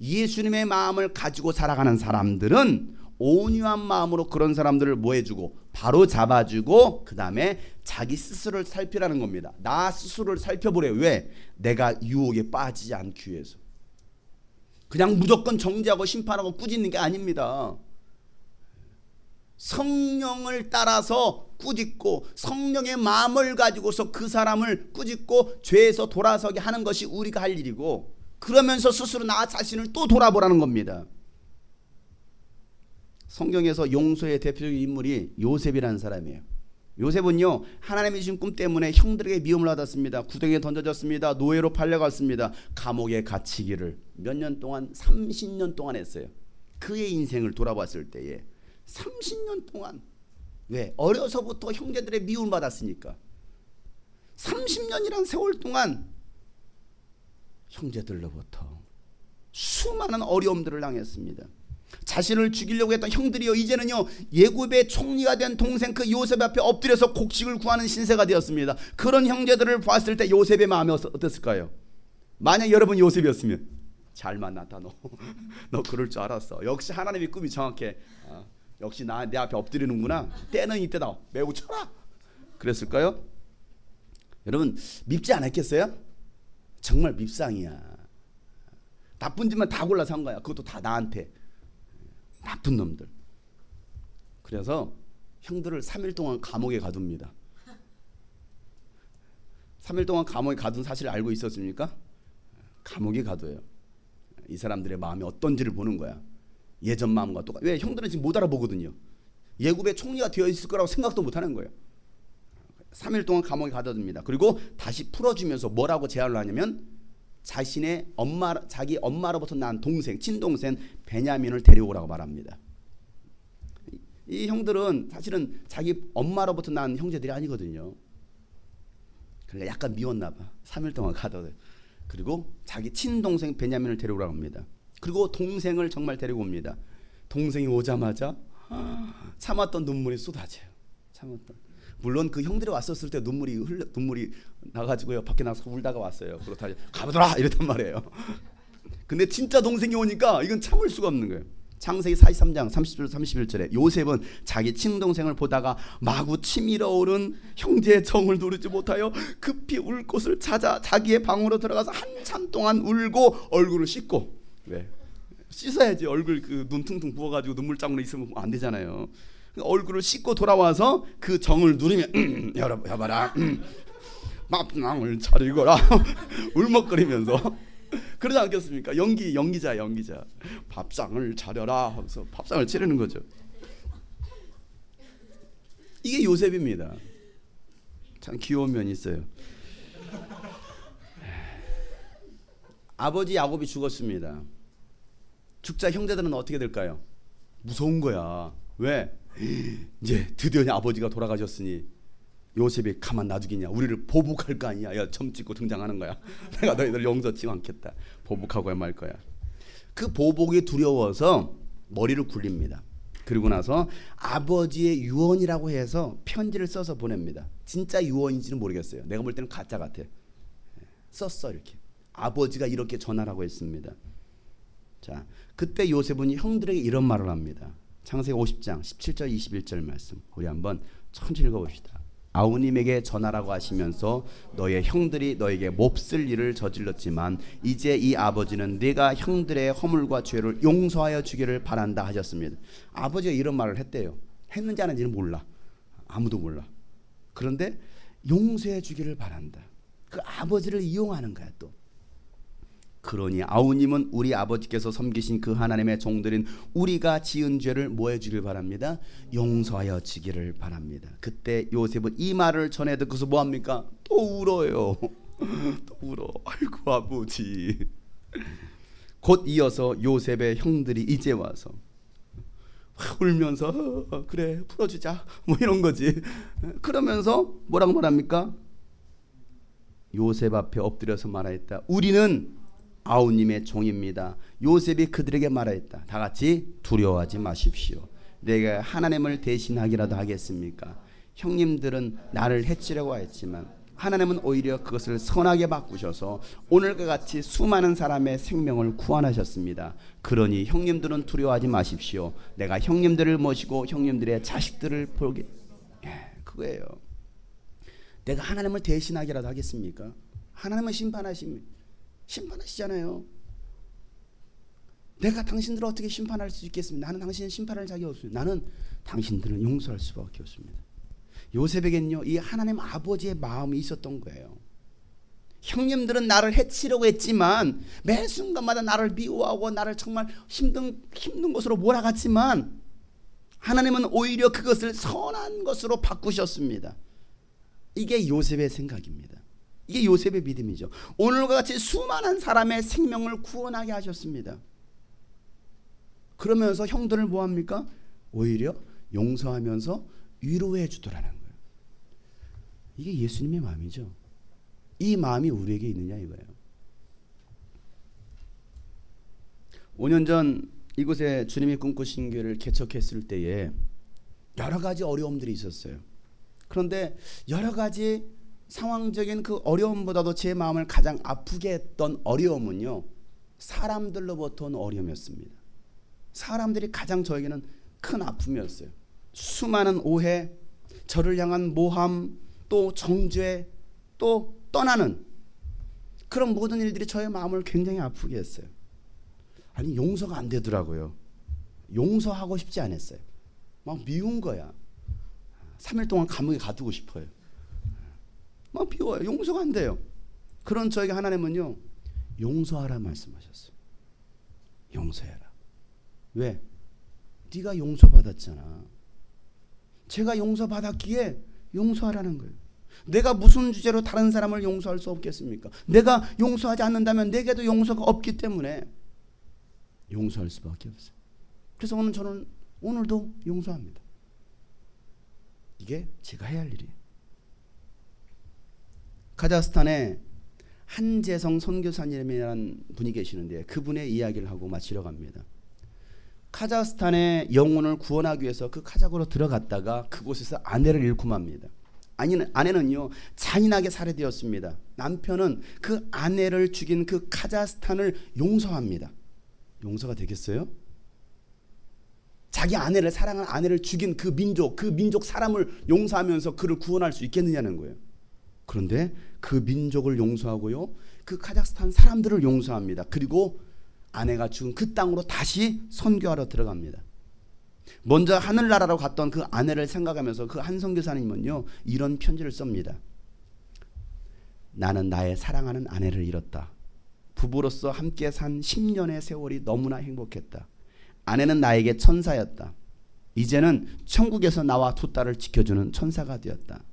예수님의 마음을 가지고 살아가는 사람들은 온유한 마음으로 그런 사람들을 뭐 해주고 바로 잡아주고 그 다음에 자기 스스로를 살피라는 겁니다. 나 스스로를 살펴보래요. 왜? 내가 유혹에 빠지지 않기 위해서. 그냥 무조건 정죄하고 심판하고 꾸짖는 게 아닙니다. 성령을 따라서 꾸짖고 성령의 마음을 가지고서 그 사람을 꾸짖고 죄에서 돌아서게 하는 것이 우리가 할 일이고, 그러면서 스스로 나 자신을 또 돌아보라는 겁니다. 성경에서 용서의 대표적인 인물이 요셉이라는 사람이에요. 요셉은요, 하나님이 주신 꿈 때문에 형들에게 미움을 받았습니다. 구덩이에 던져졌습니다. 노예로 팔려갔습니다. 감옥에 갇히기를 몇 년 동안 30년 동안 했어요. 그의 인생을 돌아봤을 때에 30년 동안. 왜? 어려서부터 형제들의 미움을 받았으니까. 30년이란 세월 동안 형제들로부터 수많은 어려움들을 당했습니다. 자신을 죽이려고 했던 형들이요, 이제는요 예굽의 총리가 된 동생 그 요셉 앞에 엎드려서 곡식을 구하는 신세가 되었습니다. 그런 형제들을 봤을 때 요셉의 마음이 어땠을까요? 만약 여러분 요셉이었으면 잘 만났다 너 그럴 줄 알았어. 역시 하나님의 꿈이 정확해. 역시 내 앞에 엎드리는구나. 때는 이때다. 매우 쳐라. 그랬을까요? 여러분 밉지 않았겠어요? 정말 밉상이야. 나쁜 짓만 다 골라서 한 거야. 그것도 다 나한테. 나쁜 놈들. 그래서 형들을 3일 동안 감옥에 가둡니다. 3일 동안 감옥에 가둔 사실을 알고 있었습니까? 감옥에 가둬요. 이 사람들의 마음이 어떤지를 보는 거야. 예전 마음과 똑같아. 왜? 형들은 지금 못 알아보거든요. 예굽의 총리가 되어 있을 거라고 생각도 못 하는 거예요. 3일 동안 감옥에 가둬둡니다. 그리고 다시 풀어주면서 뭐라고 제안을 하냐면 자기 엄마로부터 난 동생, 친동생 베냐민을 데려오라고 말합니다. 이 형들은 사실은 자기 엄마로부터 난 형제들이 아니거든요. 그러니까 약간 미웠나 봐. 3일 동안 가둬둬요. 그리고 자기 친동생 베냐민을 데려오라고 합니다. 그리고 동생을 정말 데리고 옵니다. 동생이 오자마자 참았던 눈물이 쏟아져요. 물론 그 형들이 왔었을 때 눈물이 나가지고요 밖에 나가서 울다가 왔어요. 그리고 다시 가보더라 이랬단 말이에요. 근데 진짜 동생이 오니까 이건 참을 수가 없는 거예요. 창세기 43장 30절 31절에 요셉은 자기 친동생을 보다가 마구 치밀어 오른 형제의 정을 누르지 못하여 급히 울 곳을 찾아 자기의 방으로 들어가서 한참 동안 울고 얼굴을 씻고. 왜? 씻어야지. 얼굴 그 눈 퉁퉁 부어가지고 눈물장으로 있으면 안 되잖아요. 얼굴을 씻고 돌아와서 그 정을 누르면 여봐라 밥상을 차리거라 울먹거리면서 그러지 않겠습니까? 연기자 밥상을 차려라 하면서 밥상을 차리는 거죠. 이게 요셉입니다. 참 귀여운 면이 있어요. 아버지 야곱이 죽었습니다. 죽자 형제들은 어떻게 될까요? 무서운 거야. 왜? 이제 드디어 아버지가 돌아가셨으니 요셉이 가만 놔두겠냐? 우리를 보복할 거 아니야? 야, 점 찍고 등장하는 거야. 내가 너희들 용서치 않겠다. 보복하고 말 거야. 그 보복이 두려워서 머리를 굴립니다. 그리고 나서 아버지의 유언이라고 해서 편지를 써서 보냅니다. 진짜 유언인지는 모르겠어요. 내가 볼 때는 가짜 같아. 썼어 이렇게. 아버지가 이렇게 전하라고 했습니다. 자, 그때 요셉은 형들에게 이런 말을 합니다. 창세기 50장 17절 21절 말씀 우리 한번 천천히 읽어봅시다. 아우님에게 전하라고 하시면서 너의 형들이 너에게 몹쓸 일을 저질렀지만 이제 이 아버지는 네가 형들의 허물과 죄를 용서하여 주기를 바란다 하셨습니다. 아버지가 이런 말을 했대요. 했는지 안 했는지는 몰라. 아무도 몰라. 그런데 용서해 주기를 바란다. 그 아버지를 이용하는 거야 또. 그러니 아우님은 우리 아버지께서 섬기신 그 하나님의 종들인 우리가 지은 죄를 뭐 해주길 바랍니다. 용서하여 주기를 바랍니다. 그때 요셉은 이 말을 전해 듣고서 뭐합니까? 또 울어요. 또 울어. 아이고 아버지. 곧 이어서 요셉의 형들이 이제 와서 울면서 그래 풀어주자 뭐 이런 거지. 그러면서 뭐라고 말합니까? 요셉 앞에 엎드려서 말하였다. 우리는 아우님의 종입니다. 요셉이 그들에게 말하였다. 다 같이 두려워하지 마십시오. 내가 하나님을 대신하기라도 하겠습니까? 형님들은 나를 해치려고 했지만 하나님은 오히려 그것을 선하게 바꾸셔서 오늘과 같이 수많은 사람의 생명을 구원하셨습니다. 그러니 형님들은 두려워하지 마십시오. 내가 형님들을 모시고 형님들의 자식들을 보게. 그거예요. 내가 하나님을 대신하기라도 하겠습니까? 하나님은 심판하시잖아요. 내가 당신들을 어떻게 심판할 수 있겠습니까? 나는 당신을 심판할 자격이 없습니다. 나는 당신들을 용서할 수밖에 없습니다. 요셉에겐요, 이 하나님 아버지의 마음이 있었던 거예요. 형님들은 나를 해치려고 했지만 매 순간마다 나를 미워하고 나를 정말 힘든 것으로 몰아갔지만 하나님은 오히려 그것을 선한 것으로 바꾸셨습니다. 이게 요셉의 생각입니다. 이게 요셉의 믿음이죠. 오늘과 같이 수많은 사람의 생명을 구원하게 하셨습니다. 그러면서 형들을 뭐합니까? 오히려 용서하면서 위로해 주더라는 거예요. 이게 예수님의 마음이죠. 이 마음이 우리에게 있느냐 이거예요. 5년 전 이곳에 주님이 꿈꾸신 교회를 개척했을 때에 여러 가지 어려움들이 있었어요. 그런데 여러 가지 상황적인 그 어려움보다도 제 마음을 가장 아프게 했던 어려움은요, 사람들로부터 온 어려움이었습니다. 사람들이 가장 저에게는 큰 아픔이었어요. 수많은 오해, 저를 향한 모함, 또 정죄, 또 떠나는 그런 모든 일들이 저의 마음을 굉장히 아프게 했어요. 아니, 용서가 안 되더라고요. 용서하고 싶지 않았어요. 막 미운 거야. 3일 동안 감옥에 가두고 싶어요. 막 미워요. 용서가 안 돼요. 그런 저에게 하나님은요, 용서하라 말씀하셨어요. 용서해라. 왜? 네가 용서받았잖아. 제가 용서받았기에 용서하라는 거예요. 내가 무슨 주제로 다른 사람을 용서할 수 없겠습니까? 내가 용서하지 않는다면 내게도 용서가 없기 때문에 용서할 수밖에 없어요. 그래서 저는 오늘도 용서합니다. 이게 제가 해야 할 일이에요. 카자흐스탄에 한재성 선교사님이라는 분이 계시는데 그분의 이야기를 하고 마치러 갑니다. 카자흐스탄의 영혼을 구원하기 위해서 그 카자흐로 들어갔다가 그곳에서 아내를 잃고 맙니다. 아내는요, 잔인하게 살해되었습니다. 남편은 그 아내를 죽인 그 카자흐스탄을 용서합니다. 용서가 되겠어요? 자기 아내를 사랑하는 아내를 죽인 그 민족 사람을 용서하면서 그를 구원할 수 있겠느냐는 거예요. 그런데 그 민족을 용서하고요, 그 카자흐스탄 사람들을 용서합니다. 그리고 아내가 죽은 그 땅으로 다시 선교하러 들어갑니다. 먼저 하늘나라로 갔던 그 아내를 생각하면서 그 한 선교사님은요, 이런 편지를 씁니다. 나는 나의 사랑하는 아내를 잃었다. 부부로서 함께 산 10년의 세월이 너무나 행복했다. 아내는 나에게 천사였다. 이제는 천국에서 나와 두 딸을 지켜주는 천사가 되었다.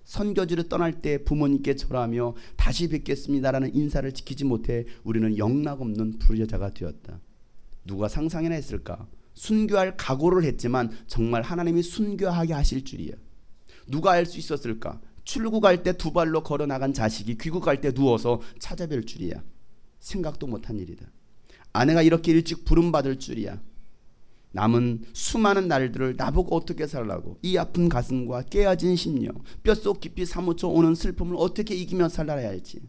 선교지를 떠날 때 부모님께 절하며 다시 뵙겠습니다라는 인사를 지키지 못해 우리는 영락없는 불효자가 되었다. 누가 상상이나 했을까? 순교할 각오를 했지만 정말 하나님이 순교하게 하실 줄이야. 누가 알 수 있었을까? 출국할 때 두 발로 걸어 나간 자식이 귀국할 때 누워서 찾아뵐 줄이야. 생각도 못한 일이다. 아내가 이렇게 일찍 부름받을 줄이야. 남은 수많은 날들을 나보고 어떻게 살라고, 이 아픈 가슴과 깨어진 심령, 뼛속 깊이 사무쳐 오는 슬픔을 어떻게 이기며 살아야 할지,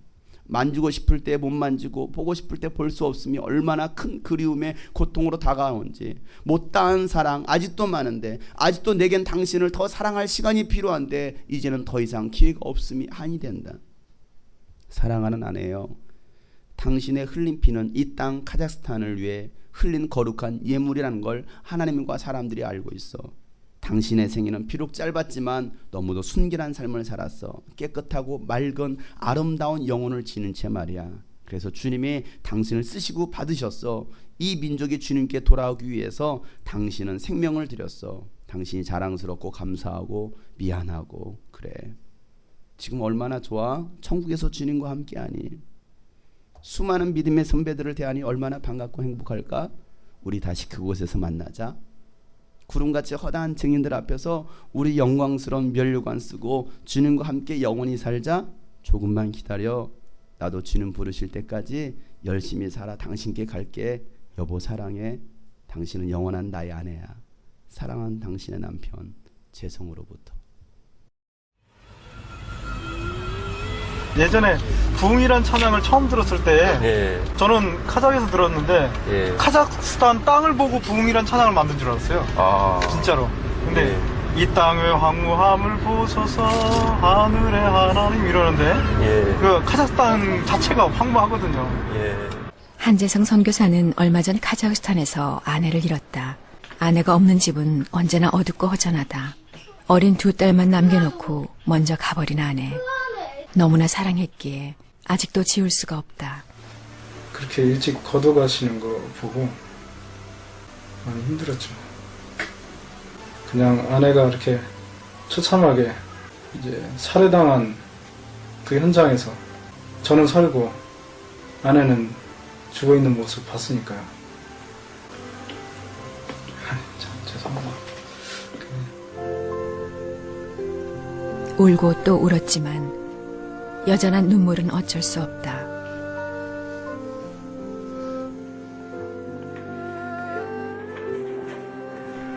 만지고 싶을 때 못 만지고 보고 싶을 때 볼 수 없으며 얼마나 큰 그리움의 고통으로 다가오는지, 못다한 사랑 아직도 많은데, 아직도 내겐 당신을 더 사랑할 시간이 필요한데 이제는 더 이상 기회가 없음이 한이 된다. 사랑하는 아내여, 당신의 흘린 피는 이 땅 카자흐스탄을 위해 흘린 거룩한 예물이라는 걸 하나님과 사람들이 알고 있어. 당신의 생애는 비록 짧았지만 너무도 순결한 삶을 살았어. 깨끗하고 맑은 아름다운 영혼을 지닌 채 말이야. 그래서 주님이 당신을 쓰시고 받으셨어. 이 민족이 주님께 돌아오기 위해서 당신은 생명을 드렸어. 당신이 자랑스럽고 감사하고 미안하고 그래. 지금 얼마나 좋아? 천국에서 주님과 함께하니. 수많은 믿음의 선배들을 대하니 얼마나 반갑고 행복할까? 우리 다시 그곳에서 만나자. 구름같이 허다한 증인들 앞에서 우리 영광스러운 면류관 쓰고 주님과 함께 영원히 살자. 조금만 기다려. 나도 주님 부르실 때까지 열심히 살아. 당신께 갈게. 여보 사랑해. 당신은 영원한 나의 아내야. 사랑한 당신의 남편 재성으로부터. 예전에 부흥이란 찬양을 처음 들었을 때 예. 저는 카자흐에서 들었는데 예. 카자흐스탄 땅을 보고 부흥이란 찬양을 만든 줄 알았어요. 아. 진짜로. 근데 이 땅의 황무함을 보소서 하늘의 하나님 이러는데 예. 그 카자흐스탄 자체가 황무하거든요. 예. 한재성 선교사는 얼마 전 카자흐스탄에서 아내를 잃었다. 아내가 없는 집은 언제나 어둡고 허전하다. 어린 2딸만 남겨놓고 먼저 가버린 아내. 너무나 사랑했기에 아직도 지울 수가 없다. 그렇게 일찍 걷어가시는 거 보고 많이 힘들었죠. 그냥 아내가 이렇게 처참하게 이제 살해당한 그 현장에서 저는 살고 아내는 죽어있는 모습 봤으니까요. 참 죄송합니다. 울고 또 울었지만 여전한 눈물은 어쩔 수 없다.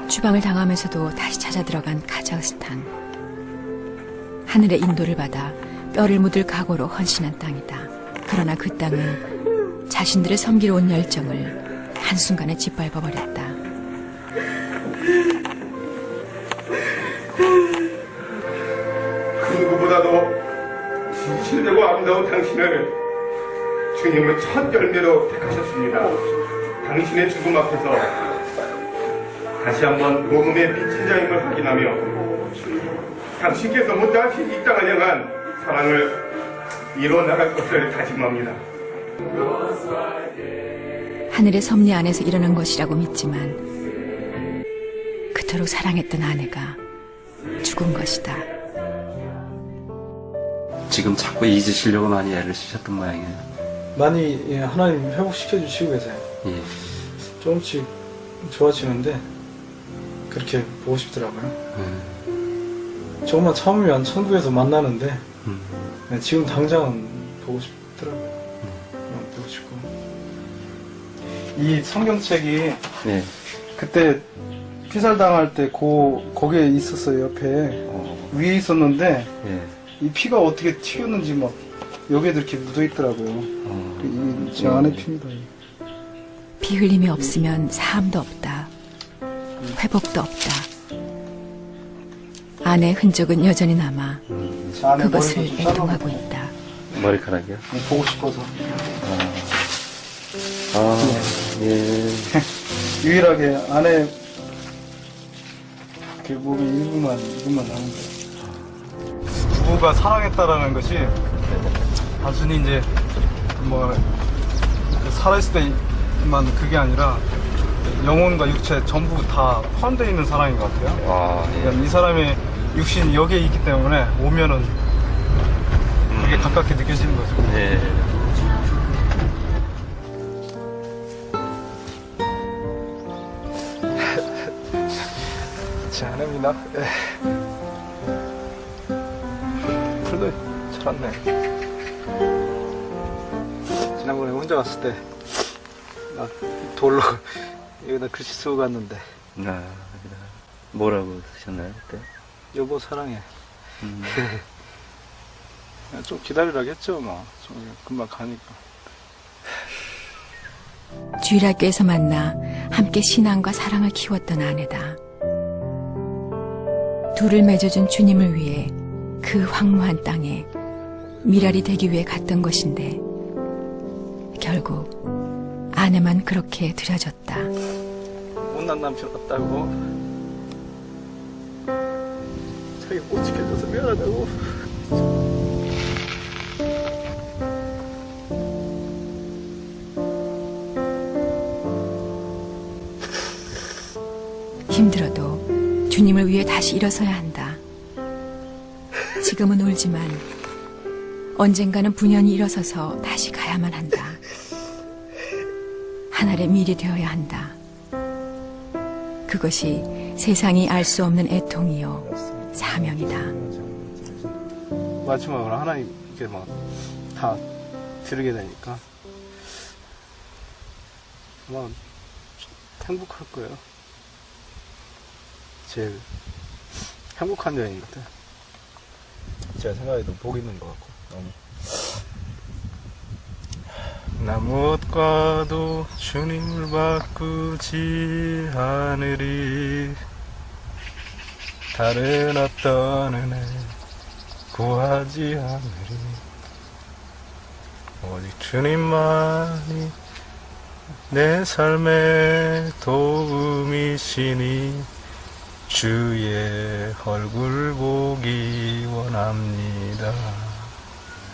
추방을 당하면서도 다시 찾아 들어간 카자흐스탄. 하늘의 인도를 받아 뼈를 묻을 각오로 헌신한 땅이다. 그러나 그 땅은 자신들을 섬기러 온 열정을 한순간에 짓밟아버렸다. 그 누구보다도 진실되고 아름다운 당신을 주님은 첫 열매로 택하셨습니다. 당신의 죽음 앞에서 다시 한번 복음의 빚진 자임을 확인하며 당신께서 먼저 하신 이 땅을 향한 사랑을 이뤄나갈 것을 다짐합니다. 하늘의 섭리 안에서 일어난 것이라고 믿지만 그토록 사랑했던 아내가 죽은 것이다. 지금 자꾸 잊으시려고 많이 애를 쓰셨던 모양이에요. 많이 하나님 회복시켜 주시고 계세요. 예. 조금씩 좋아지는데 그렇게 보고 싶더라고요. 조금만 참으면 천국에서 만나는데 지금 당장은 보고 싶더라고요. 보고 싶고. 이 성경책이 예. 그때 피살당할 때 거기에 있었어요. 옆에 위에 있었는데 예. 이 피가 어떻게 튀었는지 막 여기에도 이렇게 묻어 있더라고요. 제 안에 피입니다. 피 흘림이 없으면 사함도 없다. 회복도 없다. 아내의 흔적은 여전히 남아 제 안에 그것을 머리도 좀 애통하고 잘라놓고 있다. 머리카락이요? 보고 싶어서 아, 예. 유일하게 안에 그 몸이 일부만 남은 거예요. 부부가 사랑했다라는 것이 단순히 이제 뭐 살아있을 때만 그게 아니라 영혼과 육체 전부 다 포함되어 있는 사랑인 것 같아요. 아, 예. 그러니까 이 사람의 육신이 여기에 있기 때문에 오면은 되게 가깝게 느껴지는 거죠. 예. 제 아내입니다. 풀도 잘 왔네. 지난번에 혼자 갔을 때 나 돌로 여기다 글씨 쓰고 갔는데 아, 뭐라고 쓰셨나요, 그때? 여보 사랑해. 좀 기다리라겠죠, 뭐. 좀 금방 가니까. 주일학교에서 만나 함께 신앙과 사랑을 키웠던 아내다. 둘을 맺어준 주님을 위해 그 황무한 땅에 미랄이 되기 위해 갔던 것인데 결국 아내만 그렇게 들여졌다. 못난 남편 같다고. 자기 못 지켜줘서 미안하다고. 힘들어도 주님을 위해 다시 일어서야 한다. 지금은 울지만 언젠가는 분연히 일어서서 다시 가야만 한다. 하늘의 밀이 되어야 한다. 그것이 세상이 알 수 없는 애통이요 사명이다. 마지막으로 하나님 이렇게 막 다 들으게 되니까 아마 행복할 거예요. 제일 행복한 여행인 것 같아요. 제가 생각해도 복 있는 것 같고 너무. 나무엇과도 주님을 바꾸지 않으리. 다른 어떤 은혜 구하지 않으리. 오직 주님만이 내 삶의 도움이시니 주의 얼굴 보기 원합니다.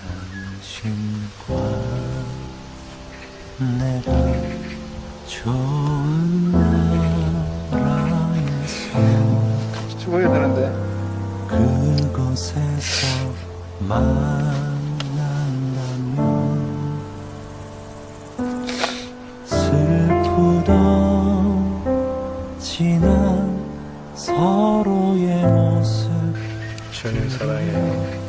당신과 내가 좋은 나라에서 죽어야 되는데 그곳에서 만난다면 슬프던 지난 서로의 모습 주님 사랑해요.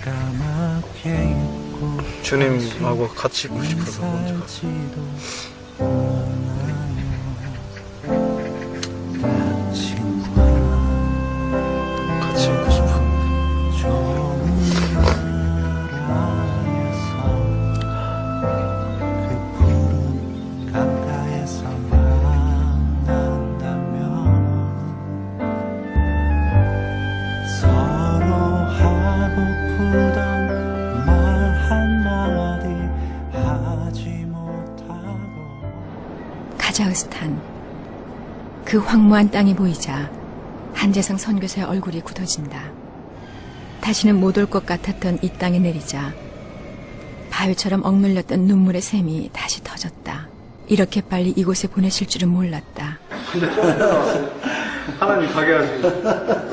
까맣게 잊고 주님하고 같이 있고 싶어서 먼저 갔어요. 인사할지도 몰라요. 당신과 같이 있고 싶어. 좋은 나라에서 그 푸른 강가에서 만난다면 서로 하고프던 말 한마디 하지 못하고 카자흐스탄. 그 황무한 땅이 보이자 한재성 선교사의 얼굴이 굳어진다. 다시는 못 올 것 같았던 이 땅에 내리자 바위처럼 억눌렸던 눈물의 샘이 다시 터졌다. 이렇게 빨리 이곳에 보내실 줄은 몰랐다. 하나님 가게 하시고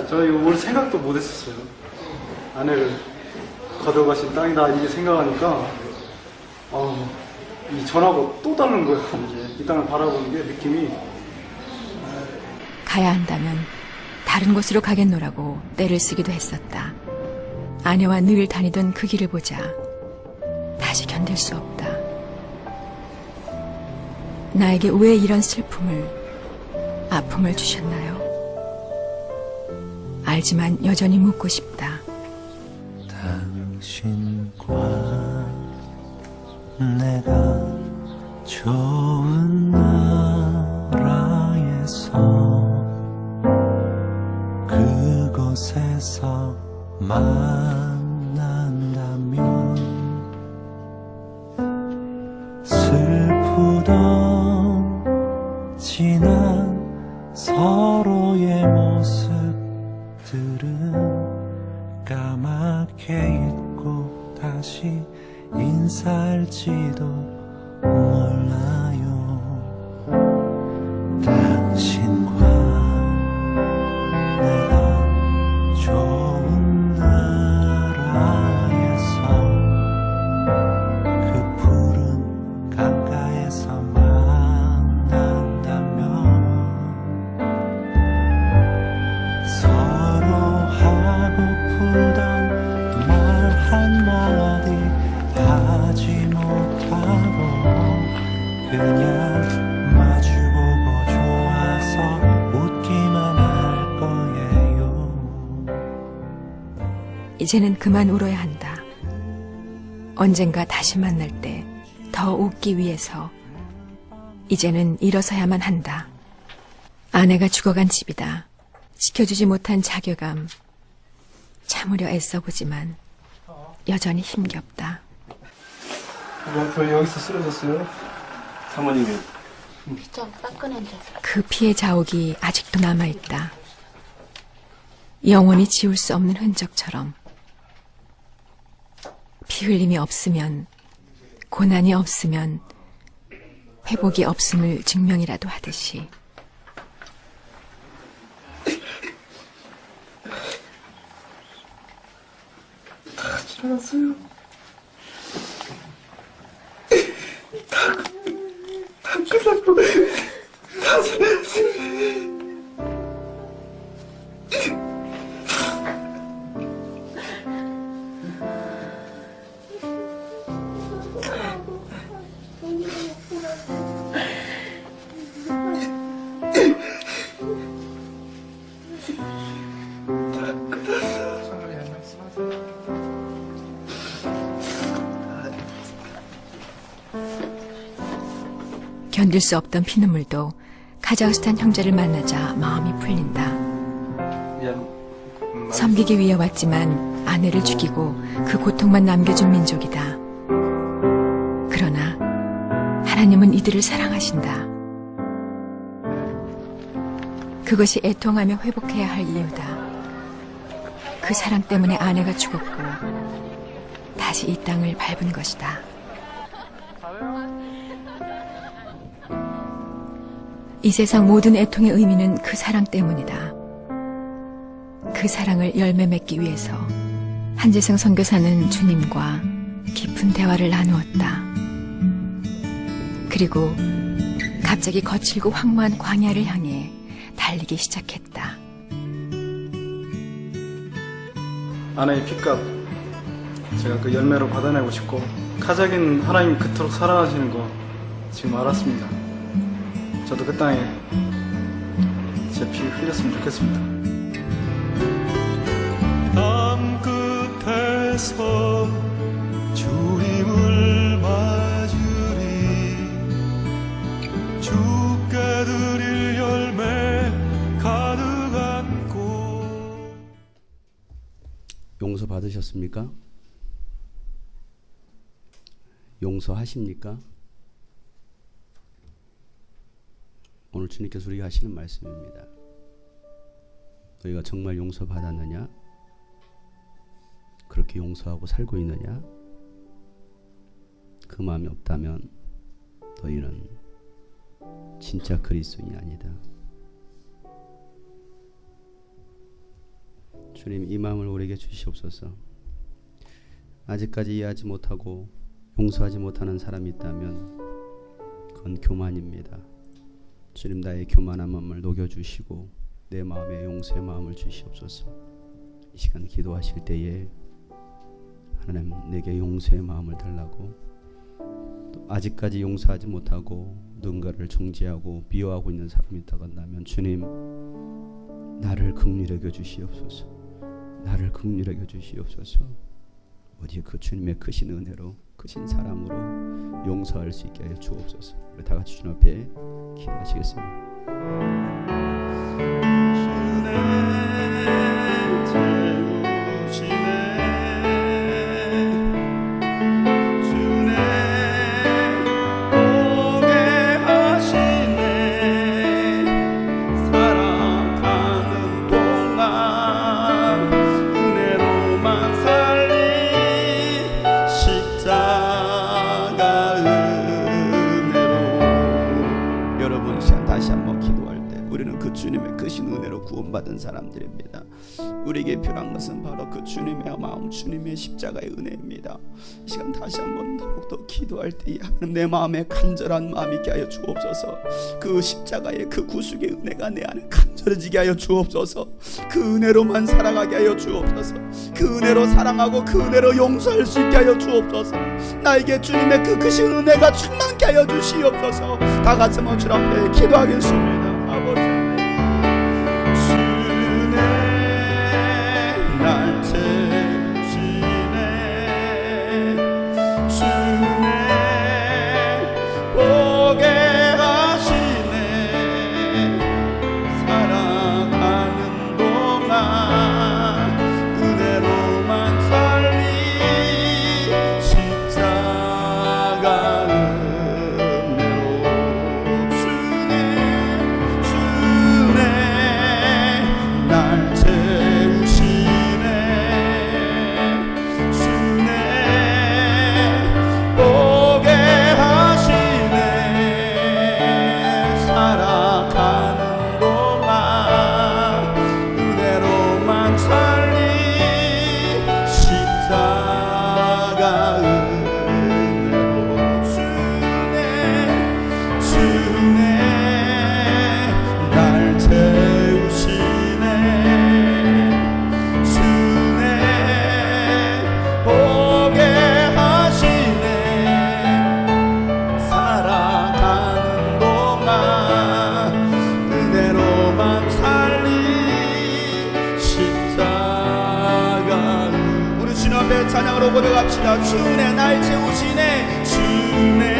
저는 이거 올 생각도 못 했었어요. 아내를 가져가신 땅이다 이게 생각하니까 이 전하고 또 다른 거예요. 이제 이 땅을 바라보는 게 느낌이. 가야 한다면 다른 곳으로 가겠노라고 떼를 쓰기도 했었다. 아내와 늘 다니던 그 길을 보자 다시 견딜 수 없다. 나에게 왜 이런 슬픔을, 아픔을 주셨나요? 알지만 여전히 묻고 싶다. 당신과 내가 좋은 나라에서 그곳에서 만난다면 슬프던 지난 서로의 모습들은 까맣게 잊고 다시 인사할지도 몰라요. 당신과 내가 좋은 나라에서 그 푸른 강가에서 만난다면 서로 하고프던 말 한마디 하지 못하고 그냥 마주보고 좋아서 웃기만 할 거예요. 이제는 그만 울어야 한다. 언젠가 다시 만날 때 더 웃기 위해서 이제는 일어서야만 한다. 아내가 죽어간 집이다. 지켜주지 못한 자괴감 참으려 애써보지만 여전히 힘겹다. 저 여기서 쓰러졌어요? 사모님이 좀 따끈한데. 그 피의 자욱이 아직도 남아있다. 영원히 지울 수 없는 흔적처럼. 피 흘림이 없으면, 고난이 없으면 회복이 없음을 증명이라도 하듯이. 지나갔어요. 다 끝났고 다 지났어요. 견딜 수 없던 피눈물도 카자흐스탄 형제를 만나자 마음이 풀린다. 섬기기 위해 왔지만 아내를 죽이고 그 고통만 남겨준 민족이다. 그러나 하나님은 이들을 사랑하신다. 그것이 애통하며 회복해야 할 이유다. 그 사랑 때문에 아내가 죽었고 다시 이 땅을 밟은 것이다. 이 세상 모든 애통의 의미는 그 사랑 때문이다. 그 사랑을 열매 맺기 위해서 한재성 선교사는 주님과 깊은 대화를 나누었다. 그리고 갑자기 거칠고 황무한 광야를 향해 달리기 시작했다. 아내의 핏값 제가 그 열매로 받아내고 싶고 카자흐인 하나님이 그토록 사랑하시는 거 지금 알았습니다. 저도 그 땅에 제 피 흘렸으면 좋겠습니다. 땅 끝에서 주님을 맞으리 주께 드릴 열매 가득 안고. 용서 받으셨습니까? 용서하십니까? 오늘 주님께서 우리가 하시는 말씀입니다. 너희가 정말 용서받았느냐? 그렇게 용서하고 살고 있느냐? 그 마음이 없다면 너희는 진짜 그리스도인이 아니다. 주님, 이 마음을 우리에게 주시옵소서. 아직까지 이해하지 못하고 용서하지 못하는 사람이 있다면 그건 교만입니다. 주님, 나의 교만한 마음을 녹여주시고 내 마음에 용서의 마음을 주시옵소서. 이 시간 기도하실 때에 하나님, 내게 용서의 마음을 달라고, 또 아직까지 용서하지 못하고 누군가를 정죄하고 비호하고 있는 사람이 있다고 한다면 주님, 나를 긍휼히 여겨 주시옵소서. 나를 긍휼히 여겨 주시옵소서. 오직 그 주님의 크신 은혜로, 크신 사랑으로 용서할 수 있게 하여 주옵소서. 우리 다 같이 주님 앞에 기도하시겠습니다. 주님의 크신 은혜로 구원받은 사람들입니다. 우리에게 필요한 것은 바로 그 주님의 마음, 주님의 십자가의 은혜입니다. 이 시간 다시 한번 더욱더 기도할 때에 하나님, 내 마음에 간절한 마음이 있게 하여 주옵소서. 그 십자가의 그 구속의 은혜가 내 안에 간절해지게 하여 주옵소서. 그 은혜로만 살아가게 하여 주옵소서. 그 은혜로 사랑하고 그 은혜로 용서할 수 있게 하여 주옵소서. 나에게 주님의 그 크신 은혜가 충만케 하여 주시옵소서. 다 같이 한번 주 앞에 기도하겠습니다. 아버지, 날 채우시네. 주네 보게 하시네. 살아가는 동안 은혜로만 살리 십자가 은혜로. 주네 날 채우시네. 고백합시다. 주네 날 채우시네, 주네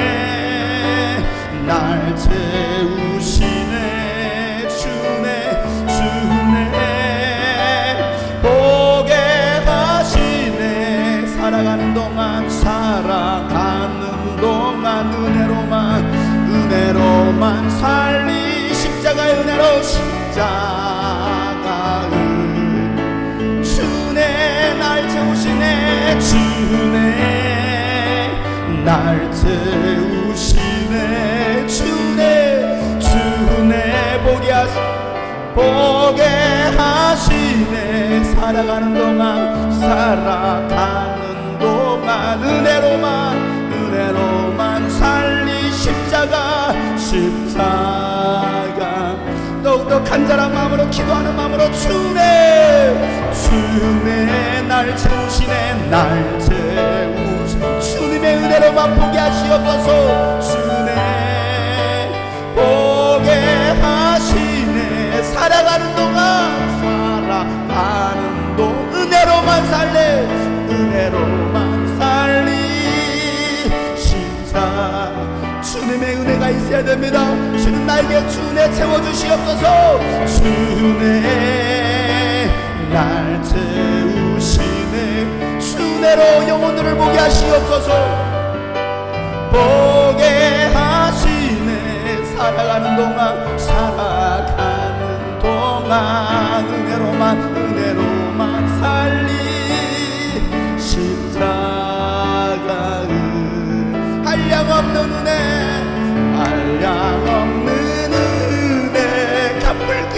날 채우시네, 주네 보게 하시네. 살아가는 동안 은혜로만 살리. 십자가의 은혜로, 십자가의 주네 날 채우시네, 주네 날 채우시네, 주네 보게 하시네. 살아가는 동안 은혜로만 살리. 십자가 더욱더 간절한 마음으로 기도하는 마음으로 주네 날 채우시네, 날 채우시네. 주님의 은혜로만 보게 하시옵소서. 주네 보게 하시네. 살아가는 동안 은혜로만 살래, 은혜로만 살리. 주님의 은혜가 있어야 됩니다. 주는 나에게 주네 채워주시옵소서. 주네 날 채우시네, 주네로 영혼들을 보게 하시옵소서. 보게 하시네. 살아가는 동안 은혜로만 살리. 십자가의 한량없는 은혜, 갚을 길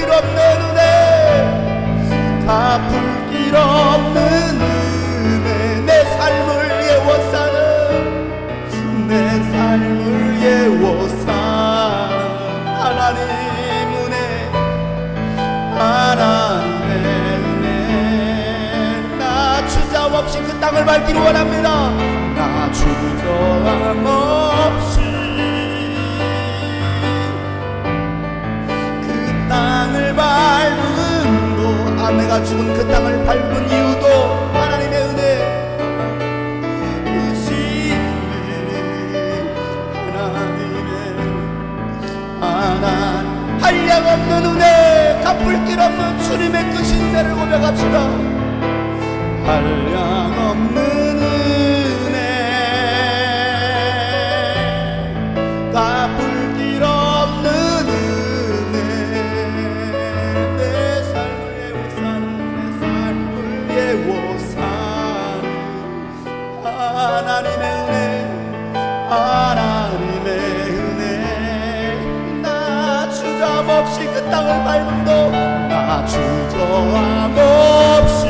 없는 은혜, 내 삶을 예워사는 하나님의 은혜. 나 주저함 없이 그 땅을 밟기를 원합니다. 나 주저함 없이 그 땅을 밟음도, 아내가 죽은 그 땅을 밟은 이유도 하나님의 은혜. 한량없는 은혜, 갚을 길 없는 주님의 크신 은혜를 고백합시다. 한량없는 은혜, 갚을 길 없는 은혜, 내 삶을 예워사는 하나님의 은혜. 나 주저함 없이 그 땅을 밟음도, 나 주저함 없이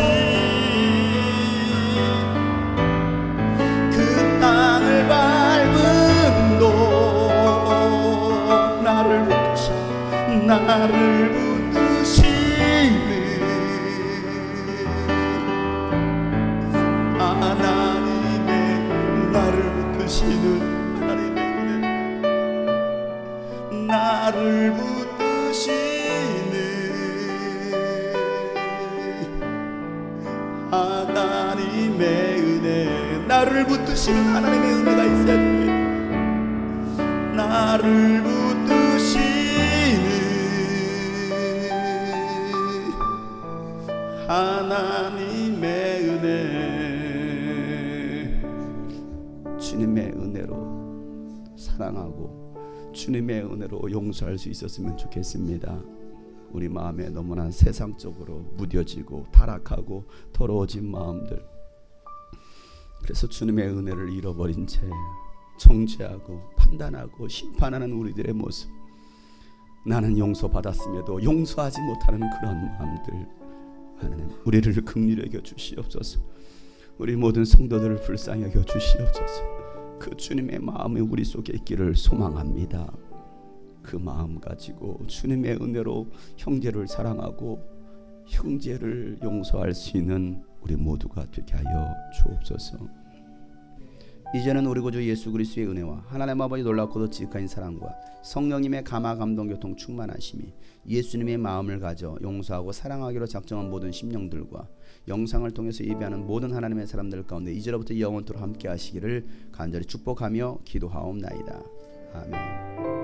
그 땅을 밟음도 나를 붙드시는 하나님의, 나를 붙드시는 하나님의 은혜. 나를 붙드시는 하나님의 은혜. 나를 붙드시는 하나님의 은혜가 있어야 됩니다. 나를 붙드시는 하나님의 은혜. 주님의 은혜로 사랑하고 주님의 은혜로 용서할 수 있었으면 좋겠습니다. 우리 마음에 너무나 세상적으로 무뎌지고 타락하고 더러워진 마음들, 그래서 주님의 은혜를 잃어버린 채 정죄하고 판단하고 심판하는 우리들의 모습, 나는 용서받았음에도 용서하지 못하는 그런 마음들, 하나님 우리를 긍휼히 여겨 주시옵소서. 우리 모든 성도들을 불쌍히 여겨 주시옵소서. 그 주님의 마음이 우리 속에 있기를 소망합니다. 그 마음 가지고 주님의 은혜로 형제를 사랑하고 형제를 용서할 수 있는 우리 모두가 되게 하여 주옵소서. 이제는 우리 구주 예수 그리스도의 은혜와 하나님 아버지 놀랍고도 지극한 사랑과 성령님의 감화 감동 교통 충만하심이 예수님의 마음을 가져 용서하고 사랑하기로 작정한 모든 심령들과 영상을 통해서 예배하는 모든 하나님의 사람들 가운데 이제로부터 영원토록 함께 하시기를 간절히 축복하며 기도하옵나이다. 아멘.